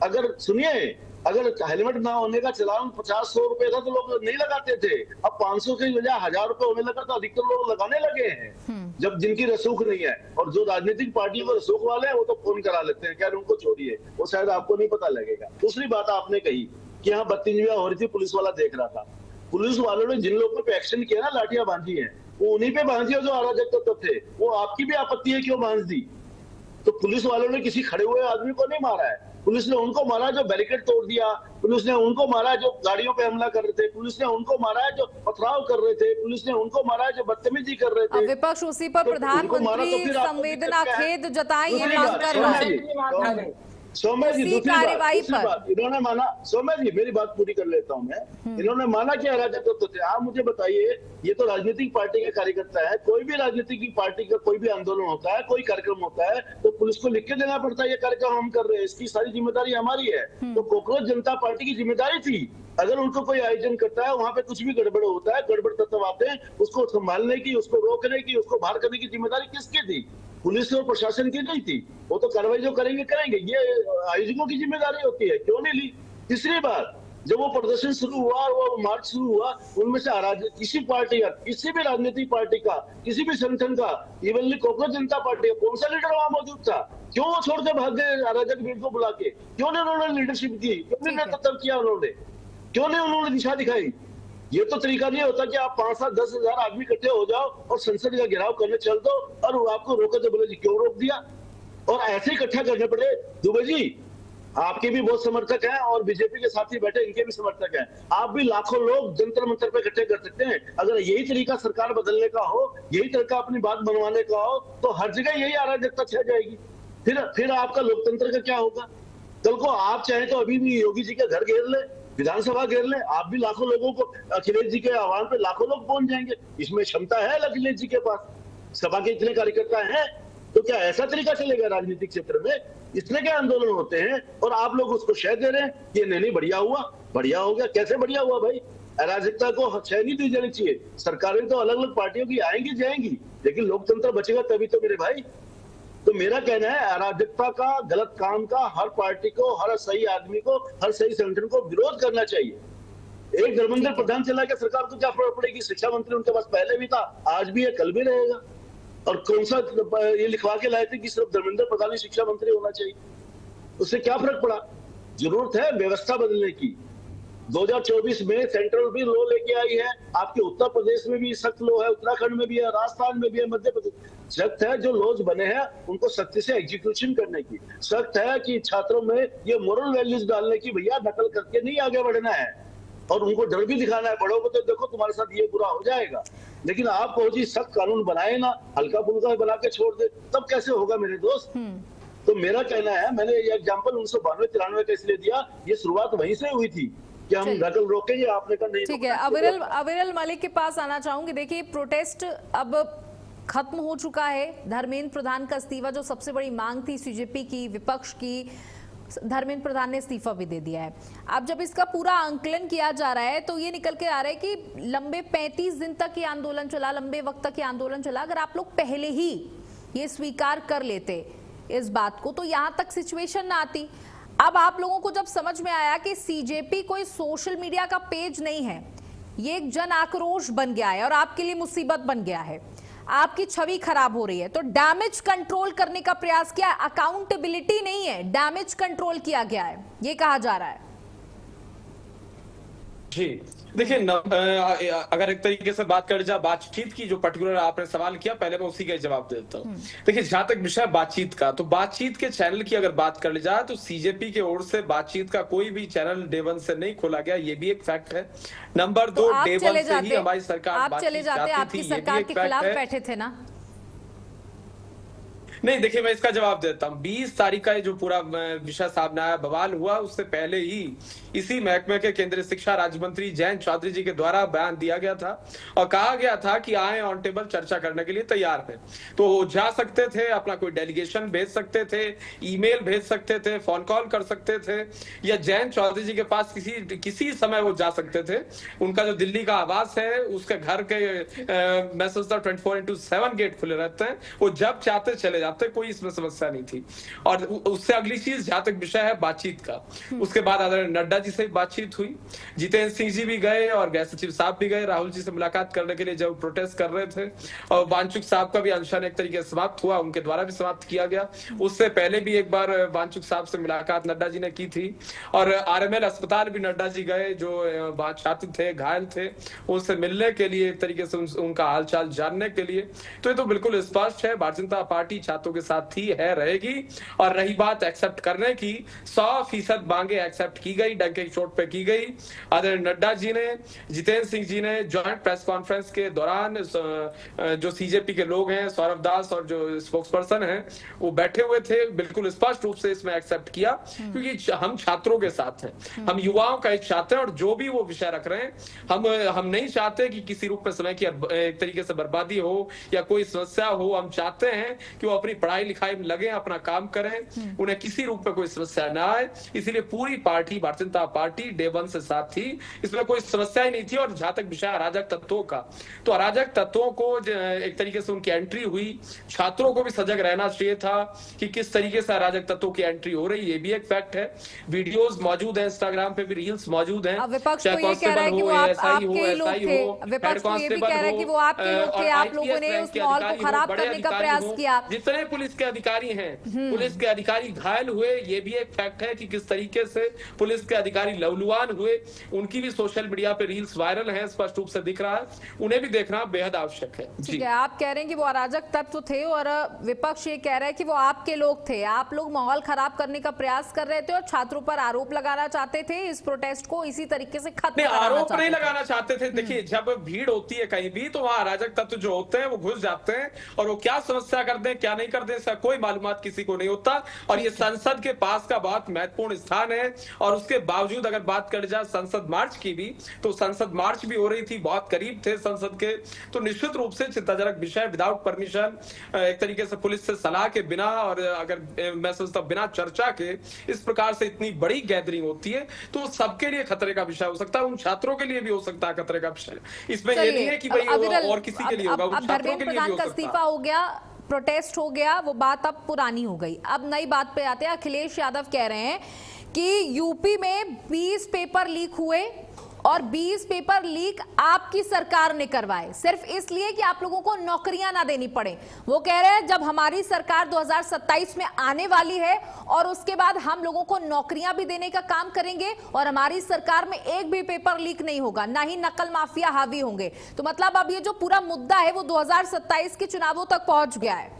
अगर सुनिए, अगर हेलमेट ना होने का चलान 50-100 रुपए था तो लोग नहीं लगाते थे, अब 500 की वजह 1000 रुपए होने लगा तो अधिकतर लोग लगाने लगे हैं। जब जिनकी रसूख नहीं है, और जो राजनीतिक पार्टियों को रसूख वाले हैं वो तो फोन करा लेते हैं, क्या उनको छोड़िए, वो शायद आपको नहीं पता लगेगा। दूसरी बात आपने कही कि यहाँ बदतमीजियां हो रही थी, पुलिस वाला देख रहा था। पुलिस वालों ने जिन लोगों पे एक्शन किया ना, लाठियां बांधी है, वो उन्हीं पे बांधी है जो अराजक तत्व थे। वो आपकी भी आपत्ति है क्यों बांध दी? तो पुलिस वालों ने किसी खड़े हुए आदमी को नहीं मारा है, पुलिस ने उनको मारा जो बैरिकेड तोड़ दिया, पुलिस ने उनको मारा जो गाड़ियों पे हमला कर रहे थे, पुलिस ने उनको मारा है जो पथराव कर रहे थे, पुलिस ने उनको मारा है जो बदतमीजी कर रहे थे। विपक्ष उसी पर प्रधानमंत्री संवेदना खेद जताई ये मांग कर रहा है। सौम्य जी दूसरी बात इन्होंने माना, सौम्य जी मेरी बात पूरी कर लेता हूं मैं। इन्होंने माना कि अराजक तत्व थे। आप मुझे बताइए, ये तो राजनीतिक पार्टी के कार्यकर्ता है, कोई भी राजनीतिक पार्टी का कोई भी आंदोलन होता है, कोई कार्यक्रम होता है तो पुलिस को लिख के देना पड़ता है ये कार्यक्रम हम कर रहे हैं, इसकी सारी जिम्मेदारी हमारी है। तो कॉकरोच जनता पार्टी की जिम्मेदारी थी, अगर उनको कोई आयोजन करता है वहां पे कुछ भी गड़बड़ होता है, गड़बड़ तत्व आते हैं, उसको संभालने की, उसको रोकने की, उसको बाहर करने की जिम्मेदारी किसकी थी? पुलिस और प्रशासन की नहीं थी। वो तो कार्रवाई जो करेंगे, ये आयोजकों की जिम्मेदारी होती है, क्यों नहीं ली? तीसरी बात, जब वो प्रदर्शन शुरू हुआ और वो मार्च शुरू हुआ, उनमें से किसी पार्टी का, किसी भी राजनीतिक पार्टी का, किसी भी संगठन का, इवनली कॉकरोच जनता पार्टी का कौन सा लीडर वहां मौजूद था? क्यों वो छोड़ के भाग गए अराजक भीड़ को बुला के? क्यों नहीं उन्होंने लीडरशिप दी? क्यों नहीं नेतृत्व किया उन्होंने? क्यों नहीं उन्होंने दिशा दिखाई? ये तो तरीका नहीं होता कि आप 5-10 हजार आदमी इकट्ठे हो जाओ और संसद का घेराव करने चल दो और आपको रोके तो बोले जी क्यों रोक दिया, और ऐसे इकट्ठा करने पड़े। दुबे जी आपके भी बहुत समर्थक हैं और बीजेपी के साथी बैठे इनके भी समर्थक हैं, आप भी लाखों लोग जंतर मंतर पे इकट्ठे कर सकते हैं। अगर यही तरीका सरकार बदलने का हो, यही तरीका अपनी बात बनवाने का हो, तो हर जगह यही अराजकता छह जाएगी। फिर आपका लोकतंत्र का क्या होगा? कल को आप चाहे तो अभी भी योगी जी का घर घेर ले, विधानसभा घेर ले, आप भी लाखों लोगों को, अखिलेश जी के आह्वान पे लाखों लोग पहुंच जाएंगे। इसमें क्षमता है अखिलेश जी के पास, सभा के इतने कार्यकर्ता हैं, तो क्या ऐसा तरीका चलेगा राजनीतिक क्षेत्र में? इतने क्या आंदोलन होते हैं और आप लोग उसको शह दे रहे हैं कि नहीं बढ़िया हुआ, बढ़िया हो गया। कैसे बढ़िया हुआ भाई? अराजकता को शह नहीं दी जानी चाहिए। सरकारें तो अलग अलग पार्टियों की आएंगी जाएंगी, लेकिन लोकतंत्र बचेगा तभी तो मेरे भाई। तो मेरा कहना है अराजकता का, गलत काम का हर पार्टी को, हर सही आदमी को, हर सही संगठन को विरोध करना चाहिए। एक धर्मेंद्र प्रधान चला गया, सरकार को क्या फर्क पड़ेगी? शिक्षा मंत्री उनके पास पहले भी था, आज भी है, कल भी रहेगा। और कौन सा ये लिखवा के लाए थे कि सिर्फ धर्मेंद्र प्रधान ही शिक्षा मंत्री होना चाहिए? उससे क्या फर्क पड़ा? जरूरत है व्यवस्था बदलने की। 2024 में सेंट्रल भी लॉ लेके आई है, आपके उत्तर प्रदेश में भी सख्त लॉ है, उत्तराखंड में भी है, राजस्थान में भी है, मध्य प्रदेश सख्त है। जो लॉज बने हैं उनको सख्ती से एग्जीक्यूशन करने की सख्त है कि छात्रों में ये मोरल वैल्यूज डालने की, भैया नकल करके नहीं आगे बढ़ना है और उनको डर भी दिखाना है। बड़ों को तो देखो तुम्हारे साथ ये बुरा हो जाएगा, लेकिन आप कहो जी सख्त कानून बनाए ना, हल्का फुल्का बना के छोड़ दे, तब कैसे होगा मेरे दोस्त? तो मेरा कहना है, मैंने ये एग्जाम्पल 1992-93 का इसलिए दिया, ये शुरुआत वहीं से हुई थी कि हम नकल रोकेंगे, आपने कहा नहीं। ठीक है, अविरल मलिक के पास आना चाहूंगी। देखिए, प्रोटेस्ट अब खत्म हो चुका है। धर्मेंद्र प्रधान का इस्तीफा, जो सबसे बड़ी मांग थी सीजेपी की, विपक्ष की, धर्मेंद्र प्रधान ने इस्तीफा भी दे दिया है। अब जब इसका पूरा आंकलन किया जा रहा है तो ये निकल के आ रहा है कि लंबे 35 दिन तक ये आंदोलन चला, लंबे वक्त तक ये आंदोलन चला। अगर आप लोग पहले ही ये स्वीकार कर लेते इस बात को तो यहाँ तक सिचुएशन ना आती। अब आप लोगों को जब समझ में आया कि सीजेपी कोई सोशल मीडिया का पेज नहीं है, ये एक जन आक्रोश बन गया है और आपके लिए मुसीबत बन गया है, आपकी छवि खराब हो रही है, तो डैमेज कंट्रोल करने का प्रयास किया। अकाउंटेबिलिटी नहीं है, डैमेज कंट्रोल किया गया है, ये कहा जा रहा है। जी देखिए, अगर एक तरीके से बात कर जाए बातचीत की, जो पर्टिकुलर आपने सवाल किया, पहले मैं उसी का जवाब देता हूँ। देखिए, जहां तक विषय बातचीत का, तो बातचीत के चैनल की अगर बात कर ली जाए तो सीजेपी के ओर से बातचीत का कोई भी चैनल डे वन से नहीं खोला गया, ये भी एक फैक्ट है। नंबर 2, डे वन से ही हमारी सरकार आप चले जाते, आपकी सरकार के खिलाफ बैठे थे ना? नहीं, देखिए मैं इसका जवाब देता हूँ। 20 तारीख का जो पूरा विषय सामने आया, बवाल हुआ, उससे पहले ही इसी महकमे के केंद्रीय शिक्षा राज्य मंत्री जयंत चौधरी जी के द्वारा बयान दिया गया था और कहा गया था कि आए ऑन टेबल चर्चा करने के लिए तैयार है। तो जा सकते थे, अपना कोई डेलीगेशन भेज सकते थे, ईमेल भेज सकते थे, फोन कॉल कर सकते थे, या जयंत चौधरी जी के पास किसी समय वो जा सकते थे। उनका जो दिल्ली का आवास है, उसके घर के मैं सोचता 24/7 गेट खुले रहते हैं, वो जब चाहते चले जाते, कोई इसमें समस्या नहीं थी। और उससे अगली चीज, जहां तक विषय है बातचीत का, उसके बाद आदरणीय नड्डा जी से बातचीत हुई, जितेंद्र सिंह जी भी गए और गृह सचिव साहब भी गए राहुल जी से मुलाकात करने के लिए जब प्रोटेस्ट कर रहे थे। और वांचुक साहब का भी अनशन एक तरीके से समाप्त हुआ, उनके द्वारा भी समाप्त किया गया। उससे पहले भी एक बार वांचुक साहब से मुलाकात नड्डा जी ने की थी। और आरएमएल अस्पताल भी नड्डा जी गए, जो वहां छात्र थे, घायल थे, उनसे मिलने के लिए, एक तरीके से उनका हालचाल जानने के लिए। तो ये तो बिल्कुल स्पष्ट है, भारतीय जनता पार्टी छात्रों के साथ थी, है, रहेगी। और रही बात एक्सेप्ट करने की, 100% मांगे एक्सेप्ट की गई, डंके की चोट पे की गई। आदरणीय नड्डा जी ने, जितेंद्र सिंह जी ने ज्वाइंट प्रेस कॉन्फ्रेंस के दौरान, जो सीजेपी के लोग हैं, सौरभ दास और जो स्पोक्स पर्सन है, वो बैठे हुए थे, बिल्कुल स्पष्ट रूप से इसमें एक्सेप्ट किया, क्योंकि हम छात्रों के साथ हैं, हम युवाओं का एक छात्र हैं। और जो भी वो विषय रख रहे हैं, हम नहीं चाहते कि किसी रूप में समय की एक तरीके से बर्बादी हो या कोई समस्या हो। हम चाहते हैं कि वो अपनी पढ़ाई लिखाई में लगे, अपना काम करें, उन्हें किसी रूप में कोई समस्या ना आए। इसलिए पूरी party, Bharatiya Janata party day one से साथ थी, इसमें कोई समस्या ही नहीं थी। और जहां तक विषय अराजक तत्वों का, तो अराजक तत्वों को एक तरीके से उनकी एंट्री हुई, छात्रों को भी सजग रहना चाहिए था कि किस तरीके से अराजक तत्वों की एंट्री हो रही, ये भी एक फैक्ट है। वीडियोस मौजूद है, इंस्टाग्राम पे भी रील्स मौजूद हैं। विपक्ष तो ये कह रहा है कि वो आपके लोग थे, विपक्ष तो ये भी कह रहा है कि वो आपके लोग थे, आप लोगों ने उस माहौल को खराब करने का प्रयास किया। जितने पुलिस के अधिकारी हैं, पुलिस के अधिकारी घायल हुए, ये भी एक फैक्ट है कि किस तरीके से पुलिस के अधिकारी लहूलुहान हुए। उनकी भी सोशल मीडिया पे रील्स वायरल हैं, स्पष्ट रूप से दिख रहा है, उन्हें भी देखना बेहद आवश्यक है। ठीक है, आप कह रहे हैं कि वो अराजक तत्व थे और विपक्ष ये कह रहा है कि वो आपके लोग थे, आप लोग माहौल खराब करने का प्रयास कर रहे थे और छात्रों पर आरोप लगाना चाहते थे, इस प्रोटेस्ट को इसी तरीके से खत्म कराना आरोप चाहते नहीं लगाना चाहते थे। देखिए, जब भीड़ होती है कहीं भी, तो वहां अराजक तत्व जो होते हैं वो घुस जाते हैं, और वो क्या समस्या कर दें, क्या नहीं कर दें, इसका कोई मालूमात किसी को नहीं होता। और ये संसद के पास का बहुत महत्वपूर्ण स्थान है। और उसके बावजूद अगर बात कर जाए संसद मार्च की भी, तो संसद मार्च भी हो रही थी, बहुत करीब थे संसद के। तो निश्चित रूप से चिंताजनक विषय, विदाउट परमिशन, एक तरीके से पुलिस से सलाह के बिना, और अगर मैं समझता बिना चर्चा के इस प्रकार से इतनी बड़ी गैदरिंग होती है, तो सबके लिए खतरे का विषय हो सकता है, उन छात्रों के लिए भी हो सकता है खतरे का विषय। इसमें ये नहीं है कि भाई और किसी के लिए होगा, उन छात्रों के लिए भी हो सकता है। इस्तीफा हो गया, प्रोटेस्ट हो गया, वो बात अब पुरानी हो गई। अब नई बात पे आते हैं। अखिलेश यादव कह रहे हैं कि यूपी में 20 पेपर लीक हुए और 20 पेपर लीक आपकी सरकार ने करवाए सिर्फ इसलिए कि आप लोगों को नौकरियां ना देनी पड़े। वो कह रहे हैं जब हमारी सरकार 2027 में आने वाली है और उसके बाद हम लोगों को नौकरियां भी देने का काम करेंगे और हमारी सरकार में एक भी पेपर लीक नहीं होगा, ना ही नकल माफिया हावी होंगे। तो मतलब अब ये जो पूरा मुद्दा है वो 2027 के चुनावों तक पहुंच गया है।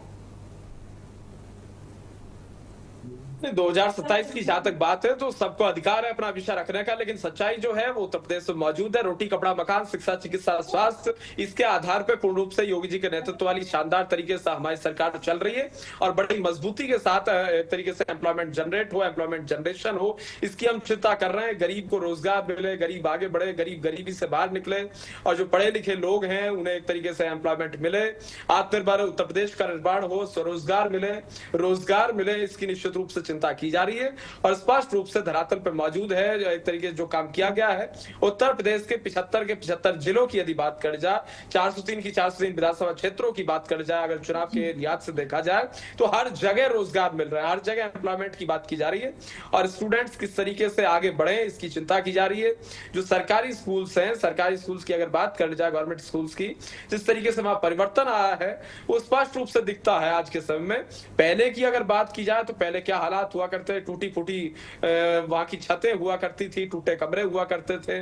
2027 की जहां तक बात है तो सबको अधिकार है अपना विषय रखने का, लेकिन सच्चाई जो है वो उत्तर प्रदेश में मौजूद है। रोटी कपड़ा मकान, शिक्षा, चिकित्सा, स्वास्थ्य, इसके आधार पर पूर्ण रूप से योगी जी के नेतृत्व वाली शानदार तरीके से हमारी सरकार चल रही है और बड़ी मजबूती के साथ एक तरीके से एम्प्लॉयमेंट जनरेट हो, एम्प्लॉयमेंट जनरेशन हो, इसकी हम चिंता कर रहे हैं। गरीब को रोजगार मिले, गरीब आगे बढ़े, गरीब गरीबी से बाहर निकले और जो पढ़े लिखे लोग हैं उन्हें एक तरीके से एम्प्लॉयमेंट मिले, आत्मनिर्भर उत्तर प्रदेश का निर्माण हो, स्वरोजगार मिले, इसकी निश्चित रूप से चिंता की जा रही है और स्पष्ट रूप से धरातल पर मौजूद है। एक तरीके से जो काम किया गया है उत्तर प्रदेश के 75 जिलों की यदि बात कर जाए, 403 की 403 विधानसभा क्षेत्रों की बात कर जाए, अगर चुनाव के लिहाज से देखा जाए तो हर जगह रोजगार मिल रहा है, हर जगह एम्प्लॉयमेंट की बात की जा रही है और स्टूडेंट्स किस तरीके से आगे बढ़े इसकी चिंता की जा रही है। जो सरकारी स्कूल्स हैं, सरकारी स्कूल्स की अगर बात कर जाए, गवर्नमेंट स्कूल्स की, जिस तरीके से वहां परिवर्तन आया है वो स्पष्ट रूप से दिखता है आज के समय में। पहले की अगर बात की जाए तो पहले क्या हालात हुआ करते, टूटी फूटी वहां की छतें हुआ करती थी, टूटे कमरे हुआ करते थे,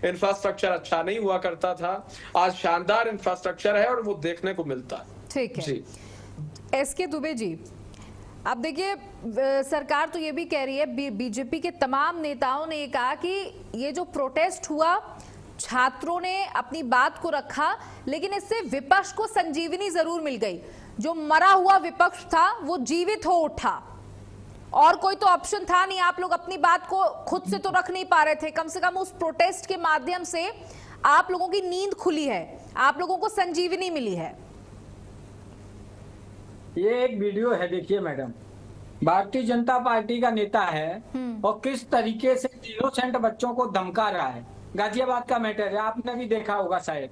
इंफ्रास्ट्रक्चर अच्छा नहीं हुआ करता था। आज शानदार इंफ्रास्ट्रक्चर है और वो देखने को मिलता है। ठीक है जी। एसके दुबे जी, अब देखिए सरकार तो ये भी कह रही है, बीजेपी के तमाम नेताओं ने ये कहा कि ये जो प्रोटेस्ट हुआ, छात्रों ने अपनी बात को रखा, लेकिन इससे विपक्ष को संजीवनी जरूर मिल गई। जो मरा हुआ विपक्ष था वो जीवित हो उठा और कोई तो ऑप्शन था नहीं। आप लोग अपनी बात को खुद से तो रख नहीं पा रहे थे, कम से कम उस प्रोटेस्ट के माध्यम से आप लोगों की नींद खुली है, आप लोगों को संजीवनी मिली है। ये एक वीडियो है, देखिए मैडम, भारतीय जनता पार्टी का नेता है और किस तरीके से इनोसेंट बच्चों को धमका रहा है। गाजियाबाद का मैटर है, आपने भी देखा होगा शायद।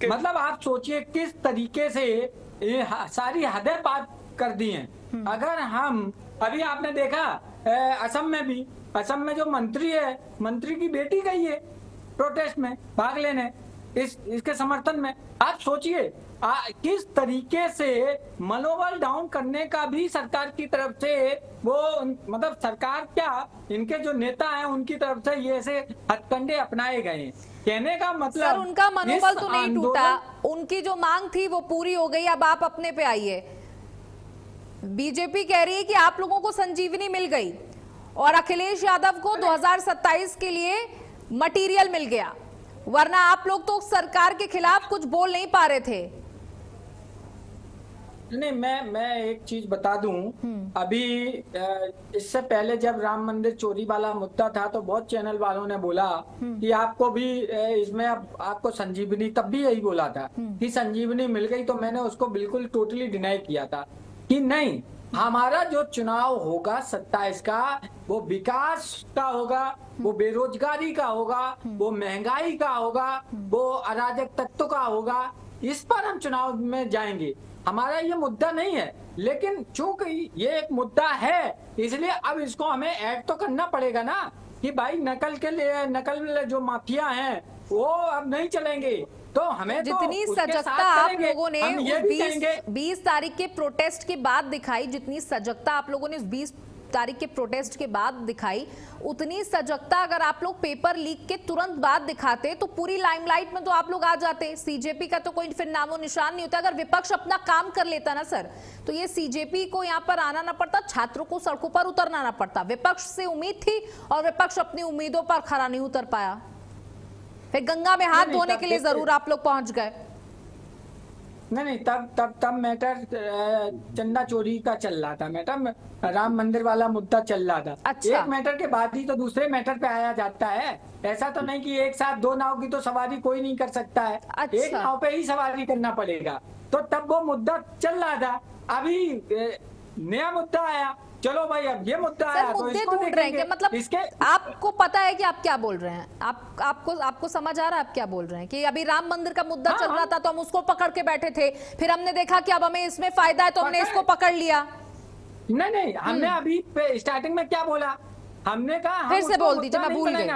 मतलब आप सोचिए किस तरीके से ये सारी हदें पार कर दी हैं। अगर हम अभी आपने देखा असम में जो मंत्री है, मंत्री की बेटी गई है प्रोटेस्ट में भाग लेने इसके समर्थन में। आप सोचिए किस तरीके से मनोबल डाउन करने का भी सरकार की तरफ से वो, मतलब सरकार क्या, इनके जो नेता हैं उनकी तरफ से ये ऐसे हथकंडे अपनाए गए हैं। कहने का मतलब सर उनका मनोबल तो नहीं टूटा, उनकी जो मांग थी वो पूरी हो गई। अब आप अपने पे आइए। बीजेपी कह रही है कि आप लोगों को संजीवनी मिल गई और अखिलेश यादव को 2027 के लिए मटेरियल मिल गया, वरना आप लोग तो सरकार के खिलाफ कुछ बोल नहीं पा रहे थे। नहीं, मैं एक चीज बता दूं, अभी इससे पहले जब राम मंदिर चोरी वाला मुद्दा था तो बहुत चैनल वालों ने बोला कि आपको भी इसमें आपको संजीवनी, तब भी यही बोला था कि संजीवनी मिल गई। तो मैंने उसको बिल्कुल टोटली डिनाई किया था कि नहीं, हमारा जो चुनाव होगा 27 का वो विकास का होगा, वो बेरोजगारी का होगा, वो महंगाई का होगा, वो अराजक तत्व का होगा। इस पर हम चुनाव में जाएंगे। हमारा ये मुद्दा नहीं है, लेकिन चूंकि ये एक मुद्दा है इसलिए अब इसको हमें ऐड तो करना पड़ेगा ना कि भाई नकल जो माफिया हैं वो अब नहीं चलेंगे। तो हमें जितनी तो सजगता आप लोगों ने 20 तारीख के प्रोटेस्ट के बाद दिखाई, जितनी सजगता आप लोगों ने 20 तारीख के प्रोटेस्ट के बाद दिखाई, उतनी सजगता अगर आप लोग पेपर लीक के तुरंत बाद दिखाते तो पूरी लाइमलाइट में तो आप लोग आ जाते। सीजेपी का तो कोई फिर नामो निशान नहीं होता। अगर विपक्ष अपना काम कर लेता ना सर, तो ये सीजेपी को यहाँ पर आना ना पड़ता, छात्रों को सड़कों पर उतरना ना पड़ता। विपक्ष से उम्मीद थी और विपक्ष अपनी उम्मीदों पर खरा नहीं उतर पाया। फिर गंगा में हाथ धोने के लिए जरूर आप लोग पहुंच गए। नहीं, तब मैटर चंदा चोरी का चल रहा था, मैटर राम मंदिर वाला मुद्दा चल रहा था। अच्छा। एक मैटर के बाद ही तो दूसरे मैटर पे आया जाता है। ऐसा तो नहीं कि एक साथ दो नाव की तो सवारी कोई नहीं कर सकता है। अच्छा। एक नाव पे ही सवारी करना पड़ेगा। तो तब वो मुद्दा चल रहा था, अभी नया मुद्दा आया, चलो भाई अब ये मुद्दा आया तो इसको देखेंगे। मतलब इसके आपको पता है कि आप क्या बोल रहे हैं, आपको समझ आ रहा है आप क्या बोल रहे हैं कि अभी राम मंदिर का मुद्दा चल रहा था तो हम उसको पकड़ के बैठे थे, फिर हमने देखा कि अब हमें इसमें फायदा है तो हमने इसको पकड़ लिया। नहीं, हमने अभी स्टार्टिंग में क्या बोला, हमने कहा फिर से बोल दीजिए, मैं भूल गई।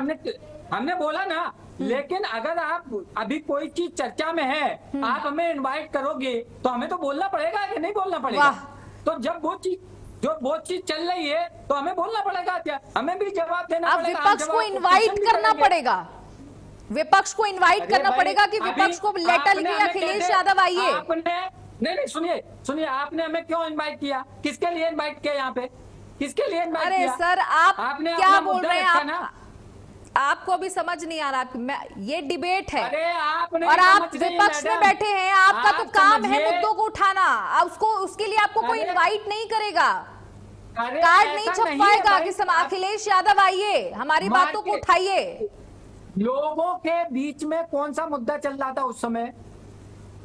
हमने बोला ना लेकिन अगर आप अभी कोई चीज चर्चा में है, आप हमें इनवाइट करोगे तो हमें तो बोलना पड़ेगा कि नहीं बोलना पड़ेगा? तो जब वो चीज चल रही है तो हमें बोलना पड़ेगा, क्या हमें भी जवाब देना अब पड़ेगा। विपक्ष को इनवाइट करना पड़ेगा, विपक्ष को इनवाइट करना पड़ेगा कि विपक्ष को लेटर लिखे अखिलेश यादव आइए। नहीं सुनिए, आपने हमें क्यों इनवाइट किया? किसके लिए इनवाइट किया? यहाँ पे किसके लिए इनवाइट किया? अरे सर, आपने क्या बोल रहे हैं? आपको अभी समझ नहीं आ रहा, ये डिबेट है। अरे आपने और आप विपक्ष में बैठे हैं, आपका तो काम है मुद्दों को उठाना, उसके लिए आपको कोई इनवाइट नहीं करेगा, कार्ड नहीं छपवाएगा कि अखिलेश यादव आइए, हमारी बातों को उठाइए। लोगों के बीच में कौन सा मुद्दा चल रहा था उस समय?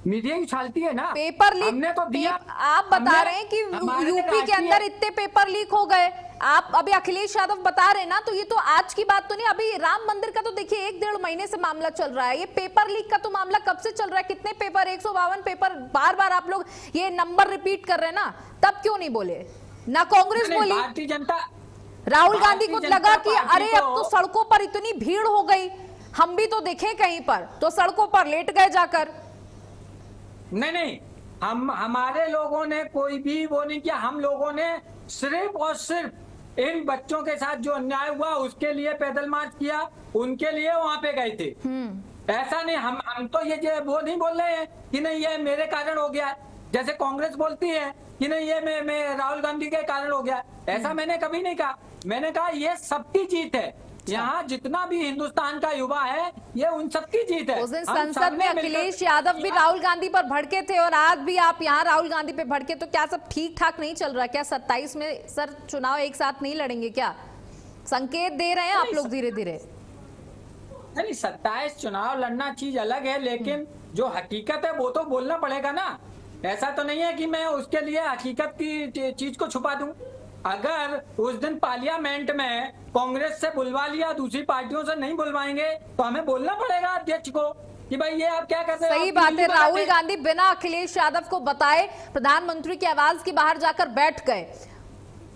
मीडिया उछालती है ना, पेपर लीक। हमने तो दिया। आप बता रहे हैं कि यूपी के अंदर इतने पेपर लीक हो गए, आप अभी अखिलेश यादव बता रहे हैं ना, तो ये तो आज की बात तो नहीं। अभी राम मंदिर का तो देखिए 1-1.5 महीने से मामला चल रहा है, ये पेपर लीक का तो मामला कब से चल रहा है? कितने पेपर, 152 पेपर, बार बार आप लोग ये नंबर रिपीट कर रहे हैं ना, तब क्यों नहीं बोले? ना कांग्रेस बोली, भारतीय जनता, राहुल गांधी को लगा कि अरे अब तो सड़कों पर इतनी भीड़ हो गई, हम भी तो देखें कहीं पर, तो सड़कों पर लेट गए जाकर। नहीं, हमारे लोगों ने कोई भी वो नहीं किया। हम लोगों ने सिर्फ और सिर्फ इन बच्चों के साथ जो अन्याय हुआ उसके लिए पैदल मार्च किया, उनके लिए वहां पे गए थे। ऐसा नहीं, हम तो ये वो नहीं बोल रहे हैं कि नहीं ये मेरे कारण हो गया, जैसे कांग्रेस बोलती है कि नहीं ये मैं राहुल गांधी के कारण हो गया। ऐसा मैंने कभी नहीं कहा। मैंने कहा ये सबकी जीत है, यहाँ जितना भी हिंदुस्तान का युवा है ये उन सबकी जीत है। उस दिन संसद में अखिलेश यादव भी राहुल गांधी पर भड़के थे और आज भी आप यहाँ राहुल गांधी पे भड़के, तो क्या सब ठीक ठाक नहीं चल रहा? क्या 27 में सर चुनाव एक साथ नहीं लड़ेंगे? क्या संकेत दे रहे हैं आप लोग धीरे धीरे? नहीं, 27 चुनाव लड़ना चीज अलग है, लेकिन जो हकीकत है वो तो बोलना पड़ेगा ना। ऐसा तो नहीं है कि मैं उसके लिए हकीकत की चीज को छुपा दूं। अगर उस दिन पार्लियामेंट में कांग्रेस से बुलवा लिया, दूसरी पार्टियों से नहीं बुलवाएंगे, तो हमें बोलना पड़ेगा अध्यक्ष को कि भाई ये आप क्या कहते हैं। सही बात है, राहुल गांधी बिना अखिलेश यादव को बताए प्रधानमंत्री की आवाज के बाहर जाकर बैठ गए,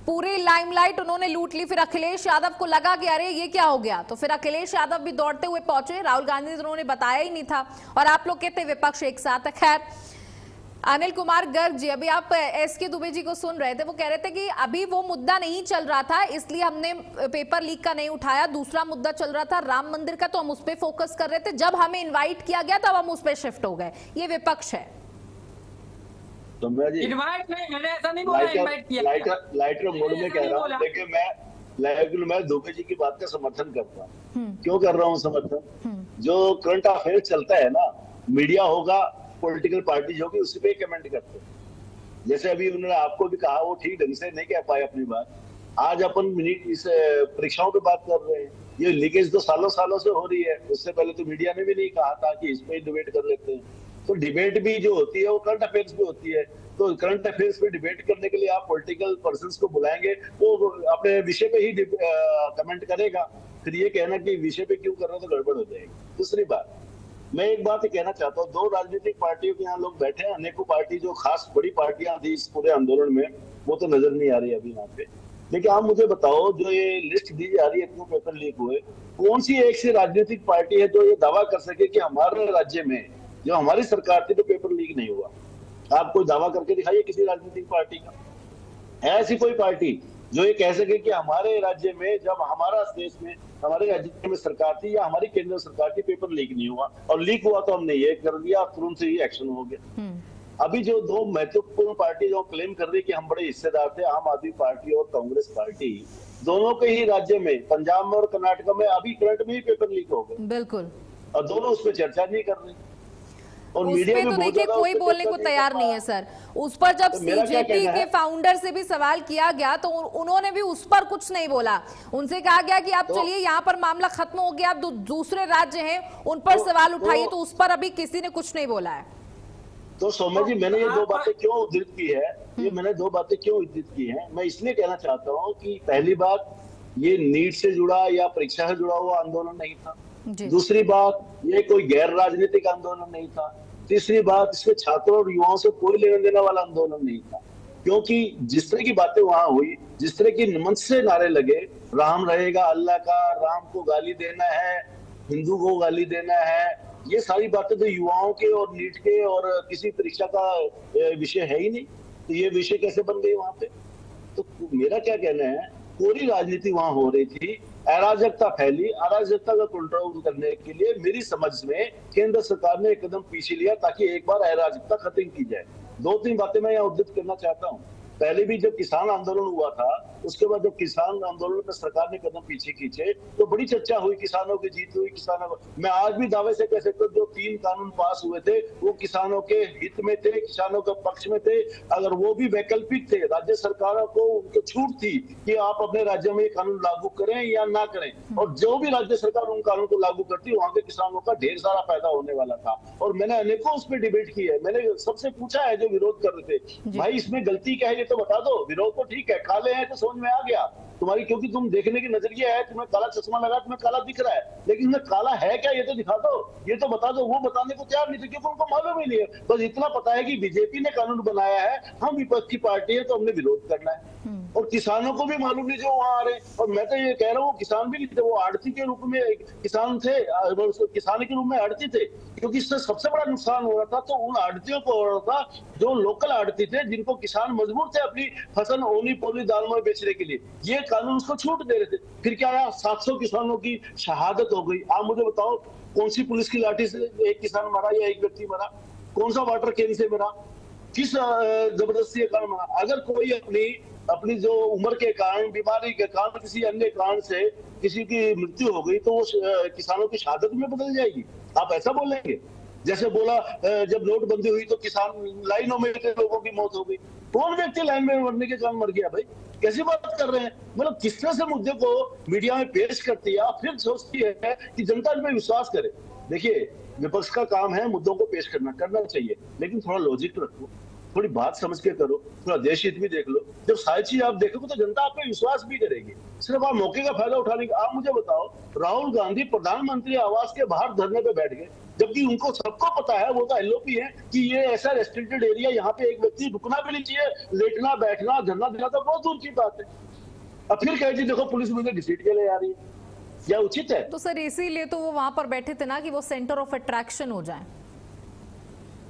पूरी लाइमलाइट उन्होंने लूट ली। फिर अखिलेश यादव को लगा कि अरे ये क्या हो गया, तो फिर अखिलेश यादव भी दौड़ते हुए पहुंचे। राहुल गांधी तो उन्होंने बताया ही नहीं था, और आप लोग कहते विपक्ष एक साथ है। खैर, अनिल कुमार गर्ग जी, अभी आप एसके दुबे जी को सुन रहे थे, वो कह रहे थे कि अभी वो मुद्दा नहीं चल रहा था इसलिए हमने पेपर लीक का नहीं उठाया, दूसरा मुद्दा चल रहा था राम मंदिर का, तो हम उस पर फोकस कर रहे थे। जब हमें इनवाइट किया गया तब हम उस पर शिफ्ट हो गए। ये विपक्ष है। इनवाइट नहीं, मैंने ऐसा नहीं बोला इनवाइट किया। लाइटर मोड में कह रहा हूँ, लेकिन मैं दुबे जी की बात का समर्थन करता हूँ। क्यों कर रहा हूँ समर्थन? जो करंट अफेयर चलता है ना, मीडिया होगा, पॉलिटिकल पार्टी होगी, उसी पे कमेंट करते हैं। जैसे अभी उन्होंने आपको भी कहा, वो ठीक ढंग से नहीं कह पाए अपनी बात। आज अपन इस परीक्षाओं पे बात कर रहे हैं, ये लीकेज तो सालों से हो रही है। उससे पहले तो मीडिया ने भी नहीं कहा था कि इस पे डिबेट कर लेते हैं। तो डिबेट भी जो होती है वो करंट अफेयर्स भी होती है। तो करंट अफेयर्स पे डिबेट करने के लिए आप पॉलिटिकल पर्संस को बुलाएंगे, वो अपने विषय पे ही कमेंट करेगा। फिर ये कहना कि विषय पे क्यों कर रहे हो तो गड़बड़ हो जाएगी। दूसरी बात, मैं एक बात कहना चाहता हूँ, 2 राजनीतिक पार्टियों के यहाँ लोग बैठे हैं। अनेकों पार्टी जो खास बड़ी पार्टियां थी इस पूरे आंदोलन में, वो तो नजर नहीं आ रही अभी यहाँ पे। लेकिन आप मुझे बताओ, जो ये लिस्ट दी जा रही है इतने पेपर लीक हुए, कौन सी एक सी राजनीतिक पार्टी है जो ये दावा कर सके कि हमारे राज्य में जो हमारी सरकार थी तो पेपर लीक नहीं हुआ? आप कोई दावा करके दिखाइए किसी राजनीतिक पार्टी का। है ऐसी कोई पार्टी जो ये कह सके कि हमारे राज्य में, जब हमारा देश में, हमारे राज्य में सरकार थी या हमारी केंद्र सरकार थी, पेपर लीक नहीं हुआ, और लीक हुआ तो हमने ये कर दिया, तुरंत से ही एक्शन हो गया। अभी जो 2 महत्वपूर्ण पार्टी जो क्लेम कर रही कि हम बड़े हिस्सेदार थे, आम आदमी पार्टी और कांग्रेस पार्टी, दोनों के ही राज्य में, पंजाब में और कर्नाटक में अभी करंट में ही पेपर लीक हो गए। बिल्कुल, और दोनों उस पर चर्चा नहीं कर रहे। और उस मीडिया पे में तो देखिए कोई बोलने को तैयार नहीं है सर। उस पर जब सीजेपी के फाउंडर से भी सवाल किया गया तो उन्होंने भी उस पर कुछ नहीं बोला। उनसे कहा गया कि आप चलिए यहाँ पर मामला खत्म हो गया, आप दूसरे राज्य हैं उन पर सवाल उठाइए, तो उस पर अभी किसी ने कुछ नहीं बोला है। तो सौम्य जी, मैंने ये 2 बातें क्यों उद्धृत की है, ये मैंने 2 बातें क्यों उद्धृत की है, मैं इसलिए कहना चाहता हूँ कि पहली बात, ये नीट से जुड़ा या परीक्षा से जुड़ा हुआ आंदोलन नहीं था। दूसरी बात, ये कोई गैर राजनीतिक आंदोलन नहीं था। तीसरी बात, इसमें छात्रों और युवाओं से कोई लेना देना वाला आंदोलन नहीं था। क्योंकि जिस तरह की बातें वहां हुई, जिस तरह की मंच से नारे लगे, राम रहेगा अल्लाह का, राम को गाली देना है, हिंदू को गाली देना है, ये सारी बातें तो युवाओं के और नीट के और किसी परीक्षा का विषय है ही नहीं। तो ये विषय कैसे बन गए वहां पे? तो मेरा क्या कहना है, पूरी राजनीति वहां हो रही थी, अराजकता फैली, अराजकता का कंट्रोल करने के लिए मेरी समझ में केंद्र सरकार ने एक कदम पीछे लिया ताकि एक बार अराजकता खत्म की जाए। 2-3 बातें मैं यहाँ उद्धृत करना चाहता हूँ। पहले भी जब किसान आंदोलन हुआ था, उसके बाद जब किसान आंदोलन में सरकार ने कदम पीछे खींचे तो बड़ी चर्चा हुई, किसानों की जीत हुई, किसानों को मैं आज भी दावे से कह सकता हूँ जो 3 कानून पास हुए थे वो किसानों के हित में थे, किसानों के पक्ष में थे। अगर वो भी वैकल्पिक थे, राज्य सरकारों को उनको छूट थी कि आप अपने राज्यों में कानून लागू करें या ना करें, और जो भी राज्य सरकार उन कानून को लागू करती वहां के किसानों का ढेर सारा फायदा होने वाला था। और मैंने अनेकों उस पर डिबेट की है, मैंने सबसे पूछा है जो विरोध कर रहे थे, भाई इसमें गलती क्या है ये तो बता दो। विरोध तो ठीक है, काले हैं तो समझ में आ गया तुम्हारी, क्योंकि तुम देखने की नजरिया है, तुम्हें काला चश्मा लगा, तुम्हें काला दिख रहा है, लेकिन इसमें काला है क्या ये तो दिखा दो, ये तो बता दो। वो बताने को तैयार नहीं थे क्योंकि उनको मालूम ही नहीं है। बस इतना पता है कि बीजेपी ने कानून बनाया है, हम विपक्ष की पार्टी है तो हमने विरोध करना है। और किसानों को भी मालूम नहीं जो वहां आ रहे हैं। और मैं तो ये कह रहा हूँ किसान भी नहीं थे, वो आड़ती के रूप में किसान थे, किसान के रूप में आड़ती थे, क्योंकि इससे सबसे बड़ा नुकसान हो रहा था तो उन आड़तियों को हो रहा था जो लोकल आड़ती थे, जिनको किसान मजबूर थे अपनी फसल ओली पोली दाल में बेचने के लिए। ये कानून उसको छूट दे रहे थे। फिर क्या है, 700 किसानों की शहादत हो गई। आप मुझे बताओ कौन सी पुलिस की लाठी से एक किसान मरा या एक व्यक्ति मरा? कौन सा वाटर कैन से मरा? किस जबरदस्ती के कारण मरा? अगर कोई अपनी जो उम्र के कारण, बीमारी के कारण, किसी अन्य कारण से किसी की मृत्यु हो गई तो वो किसानों की शहादत में बदल जाएगी? आप ऐसा बोलेंगे? जैसे बोला जब नोटबंदी हुई तो किसान लाइनों में लोगों की मौत हो गई। कौन व्यक्ति लाइन में मरने के कारण मर गया? भाई कैसी बात कर रहे हैं? मतलब किस तरह से मुद्दे को मीडिया में पेश करती है, फिर सोचती है कि जनता इन पर विश्वास करे। देखिए, विपक्ष का काम है मुद्दों को पेश करना चाहिए, लेकिन थोड़ा लॉजिक रखो, थोड़ी बात समझ के करो, थोड़ा देश हित भी देख लो। जब सारी चीज आप देखोगे तो जनता आप पे विश्वास भी करेगी। सिर्फ आप मौके का फायदा उठाने का। आप मुझे बताओ, राहुल गांधी प्रधानमंत्री आवास के बाहर धरने पे बैठ गए, जबकि उनको सबको पता है, वो तो एलओपी है कि ये ऐसा रेस्ट्रिक्टेड एरिया, यहाँ पे एक व्यक्ति रुकना भी नहीं चाहिए, लेटना बैठना धरना देना तो बहुत दूर की बात है। अब फिर कहे जी देखो पुलिस मुझे घसीट के ले आ रही है, क्या उचित है? तो सर इसीलिए तो वो वहां पर बैठे थे ना कि वो सेंटर ऑफ अट्रैक्शन हो जाए।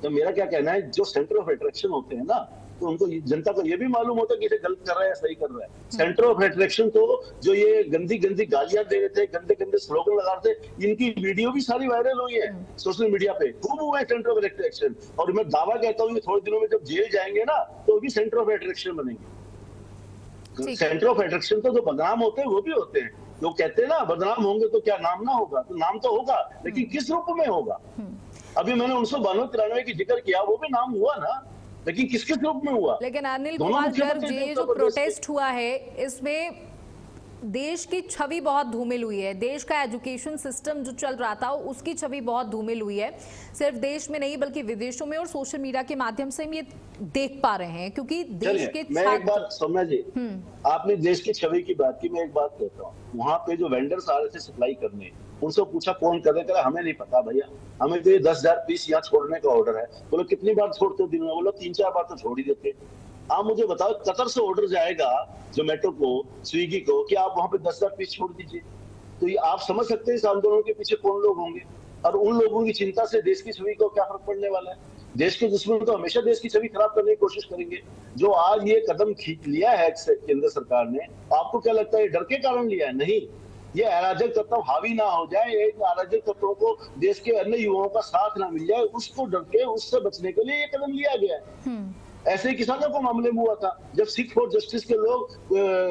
तो मेरा क्या कहना है, जो सेंटर ऑफ अट्रैक्शन होते हैं ना, तो उनको जनता को ये भी मालूम होता है कि इसे गलत कर रहा है या सही कर रहा है। सेंटर ऑफ अट्रैक्शन तो जो ये गंदी गंदी गालियां दे रहे थे, गंदे गंदे स्लोगन लगा रहे थे, इनकी वीडियो भी सारी वायरल हुई है सोशल मीडिया पे, खूब हुआ है सेंटर ऑफ अट्रैक्शन। और मैं दावा कहता हूँ कि थोड़े दिनों में जब जेल जाएंगे ना तो भी सेंटर ऑफ अट्रैक्शन बनेंगे। सेंटर ऑफ अट्रैक्शन तो जो बदनाम होते हैं वो भी होते हैं। लोग कहते हैं ना बदनाम होंगे तो क्या नाम ना होगा, तो नाम तो होगा, लेकिन किस रूप में होगा? अभी मैंने 1992-93 की जिक्र किया, वो भी नाम हुआ ना, लेकिन किस किस रूप में हुआ? लेकिन अनिल कुमार गर्ग, ये जो प्रोटेस्ट हुआ है इसमें देश की छवि बहुत धूमिल हुई है। देश का एजुकेशन सिस्टम जो चल रहा था उसकी छवि बहुत धूमिल हुई है, सिर्फ देश में नहीं बल्कि विदेशों में, और सोशल मीडिया के माध्यम से हम ये देख पा रहे हैं। क्योंकि देश के मैं एक बात समझ जी, आपने देश की छवि की बात की, मैं एक बात कहता हूँ, वहाँ पे जो वेंडर्स आ रहे थे सप्लाई करने, उनसे पूछा कौन कर रहे, हमें नहीं पता भैया, हमें तो ये 10,000 पीस यहाँ छोड़ने का ऑर्डर है। बोलो कितनी बार छोड़ते हो दिन में? बोलो 3-4 बार तो छोड़ ही देते। आप मुझे बताओ, कतर से ऑर्डर जाएगा जोमेटो को, स्विगी को, कि आप वहां पे 10,000 पीस छोड़ दीजिए। तो ये आप समझ सकते हैं इस आंदोलन के पीछे कौन लोग होंगे, और उन लोगों की चिंता से देश की छवि को क्या फर्क पड़ने वाला है? देश के दुश्मन तो हमेशा देश की छवि खराब करने की कोशिश करेंगे। जो आज ये कदम खींच लिया है केंद्र सरकार ने, आपको क्या लगता है डर के कारण लिया है? नहीं, ये अराजक तत्व हावी ना हो जाए, एक अराजक तत्वों को देश के अन्य युवाओं का साथ ना मिल जाए, उसको डर के उससे बचने के लिए ये कदम लिया गया है। ऐसे ही किसानों को मामले में हुआ था, जब सिख फॉर जस्टिस के लोग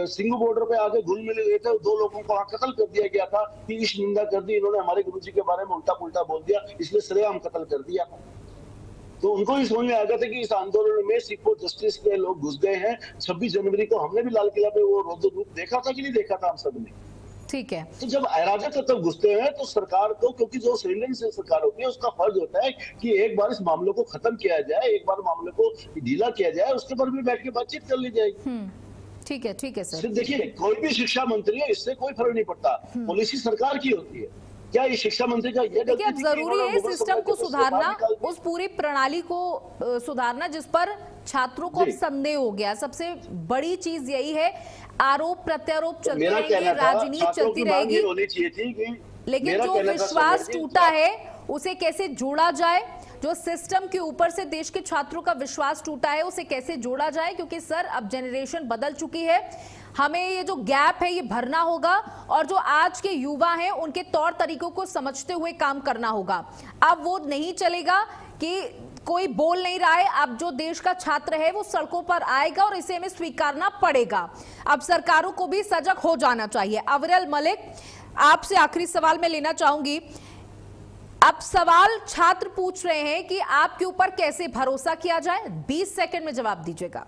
सिंगू बॉर्डर पे आके घुल मिल गए थे, 2 लोगों को वहां कत्ल कर दिया गया था कि इस निंदा कर दी, इन्होंने हमारे गुरुजी के बारे में उल्टा पुल्टा बोल दिया, इसलिए सरेआम कत्ल कर दिया। तो उनको भी समझ में आ गया था कि इस आंदोलन में सिख फॉर जस्टिस के लोग घुस गए हैं। 26 जनवरी को हमने भी लाल किला पे वो रौद्र रूप देखा था कि नहीं देखा था? हम सब ने। ठीक है, तो जब अराजक तत्व घुसते हैं तो सरकार को, क्योंकि जो संवेदनशील सरकार होती है, उसका फर्ज होता है कि एक बार इस मामले को खत्म किया जाए, एक बार मामले को ढीला किया जाए, उसके पर भी बैठ के बातचीत कर ली जाएगी। ठीक है सर। देखिए, कोई भी शिक्षा मंत्री है, इससे कोई फर्क नहीं पड़ता, पॉलिसी सरकार की होती है। क्या ये शिक्षा मंत्री का ये देखिए, अब जरूरी है सिस्टम को सुधारना, उस पूरी प्रणाली को सुधारना जिस पर छात्रों को अब संदेह हो गया। सबसे बड़ी चीज यही है, आरोप प्रत्यारोप चलते रहेंगे, राजनीति चलती रहेगी। होनी चाहिए थी कि लेकिन मेरा जो कहना था विश्वास समर जी, टूटा है उसे कैसे जोड़ा जाए, जो सिस्टम के ऊपर से देश के छात्रों का विश्वास टूटा है उसे कैसे जोड़ा जाए, क्योंकि सर अब जनरेशन बदल चुकी है, हमें ये जो गैप है ये भरना होगा और जो आज के युवा हैं उनके तौर तरीकों को समझते हुए काम करना होगा। अब वो नहीं चलेगा कि कोई बोल नहीं रहा है, अब जो देश का छात्र है वो सड़कों पर आएगा और इसे हमें स्वीकारना पड़ेगा। अब सरकारों को भी सजग हो जाना चाहिए। अविरल मलिक, आपसे आखिरी सवाल मैं लेना चाहूंगी। अब सवाल छात्र पूछ रहे हैं कि आपके ऊपर कैसे भरोसा किया जाए, 20 सेकंड में जवाब दीजिएगा।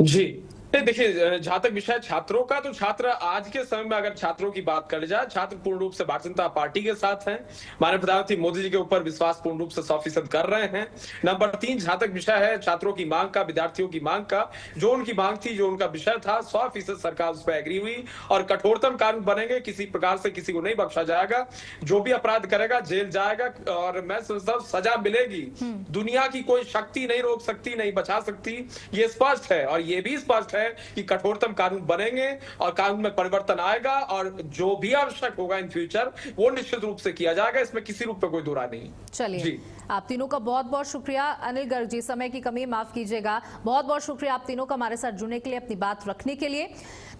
जी देखिए, जहां तक विषय छात्रों का, तो छात्र आज के समय में अगर छात्रों की बात करी जाए, छात्र पूर्ण रूप से भारतीय जनता पार्टी के साथ हैं, माननीय प्रधानमंत्री मोदी जी के ऊपर विश्वास पूर्ण रूप से 100% कर रहे हैं। नंबर 3, जहां तक विषय है छात्रों की मांग का, विद्यार्थियों की मांग का, जो उनकी मांग थी, जो उनका विषय था, 100% सरकार उस पर एग्री हुई और कठोरतम कानून बनेंगे, किसी प्रकार से किसी को नहीं बख्शा जाएगा, जो भी अपराध करेगा जेल जाएगा और मैं समझता हूं सजा मिलेगी। दुनिया की कोई शक्ति नहीं रोक सकती, नहीं बचा सकती, ये स्पष्ट है। और ये भी स्पष्ट है कि कठोरतम कानून बनेंगे और कानून में परिवर्तन आएगा और जो भी आवश्यक होगा इन फ्यूचर वो निश्चित रूप से किया जाएगा, इसमें किसी रूप में कोई दो राय नहीं। चलिए, आप तीनों का बहुत बहुत शुक्रिया। अनिल गर्ग जी, समय की कमी माफ कीजिएगा, बहुत बहुत शुक्रिया आप तीनों का हमारे साथ जुड़ने के लिए, अपनी बात रखने के लिए।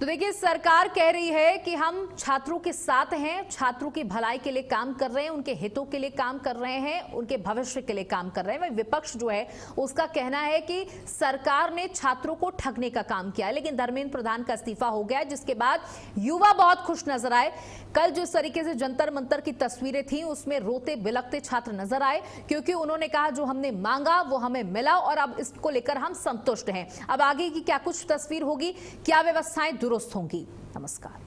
तो देखिए, सरकार कह रही है कि हम छात्रों के साथ हैं, छात्रों की भलाई के लिए काम कर रहे हैं, उनके हितों के लिए काम कर रहे हैं, उनके भविष्य के लिए काम कर रहे हैं। वही विपक्ष जो है उसका कहना है कि सरकार ने छात्रों को ठगने का काम किया है। लेकिन धर्मेंद्र प्रधान का इस्तीफा हो गया, जिसके बाद युवा बहुत खुश नजर आए। कल जिस तरीके से जंतर मंतर की तस्वीरें थी उसमें रोते बिलखते छात्र नजर आए, क्योंकि उन्होंने कहा जो हमने मांगा वो हमें मिला और अब इसको लेकर हम संतुष्ट हैं। अब आगे की क्या कुछ तस्वीर होगी, क्या व्यवस्थाएं दुरुस्त होंगी। नमस्कार।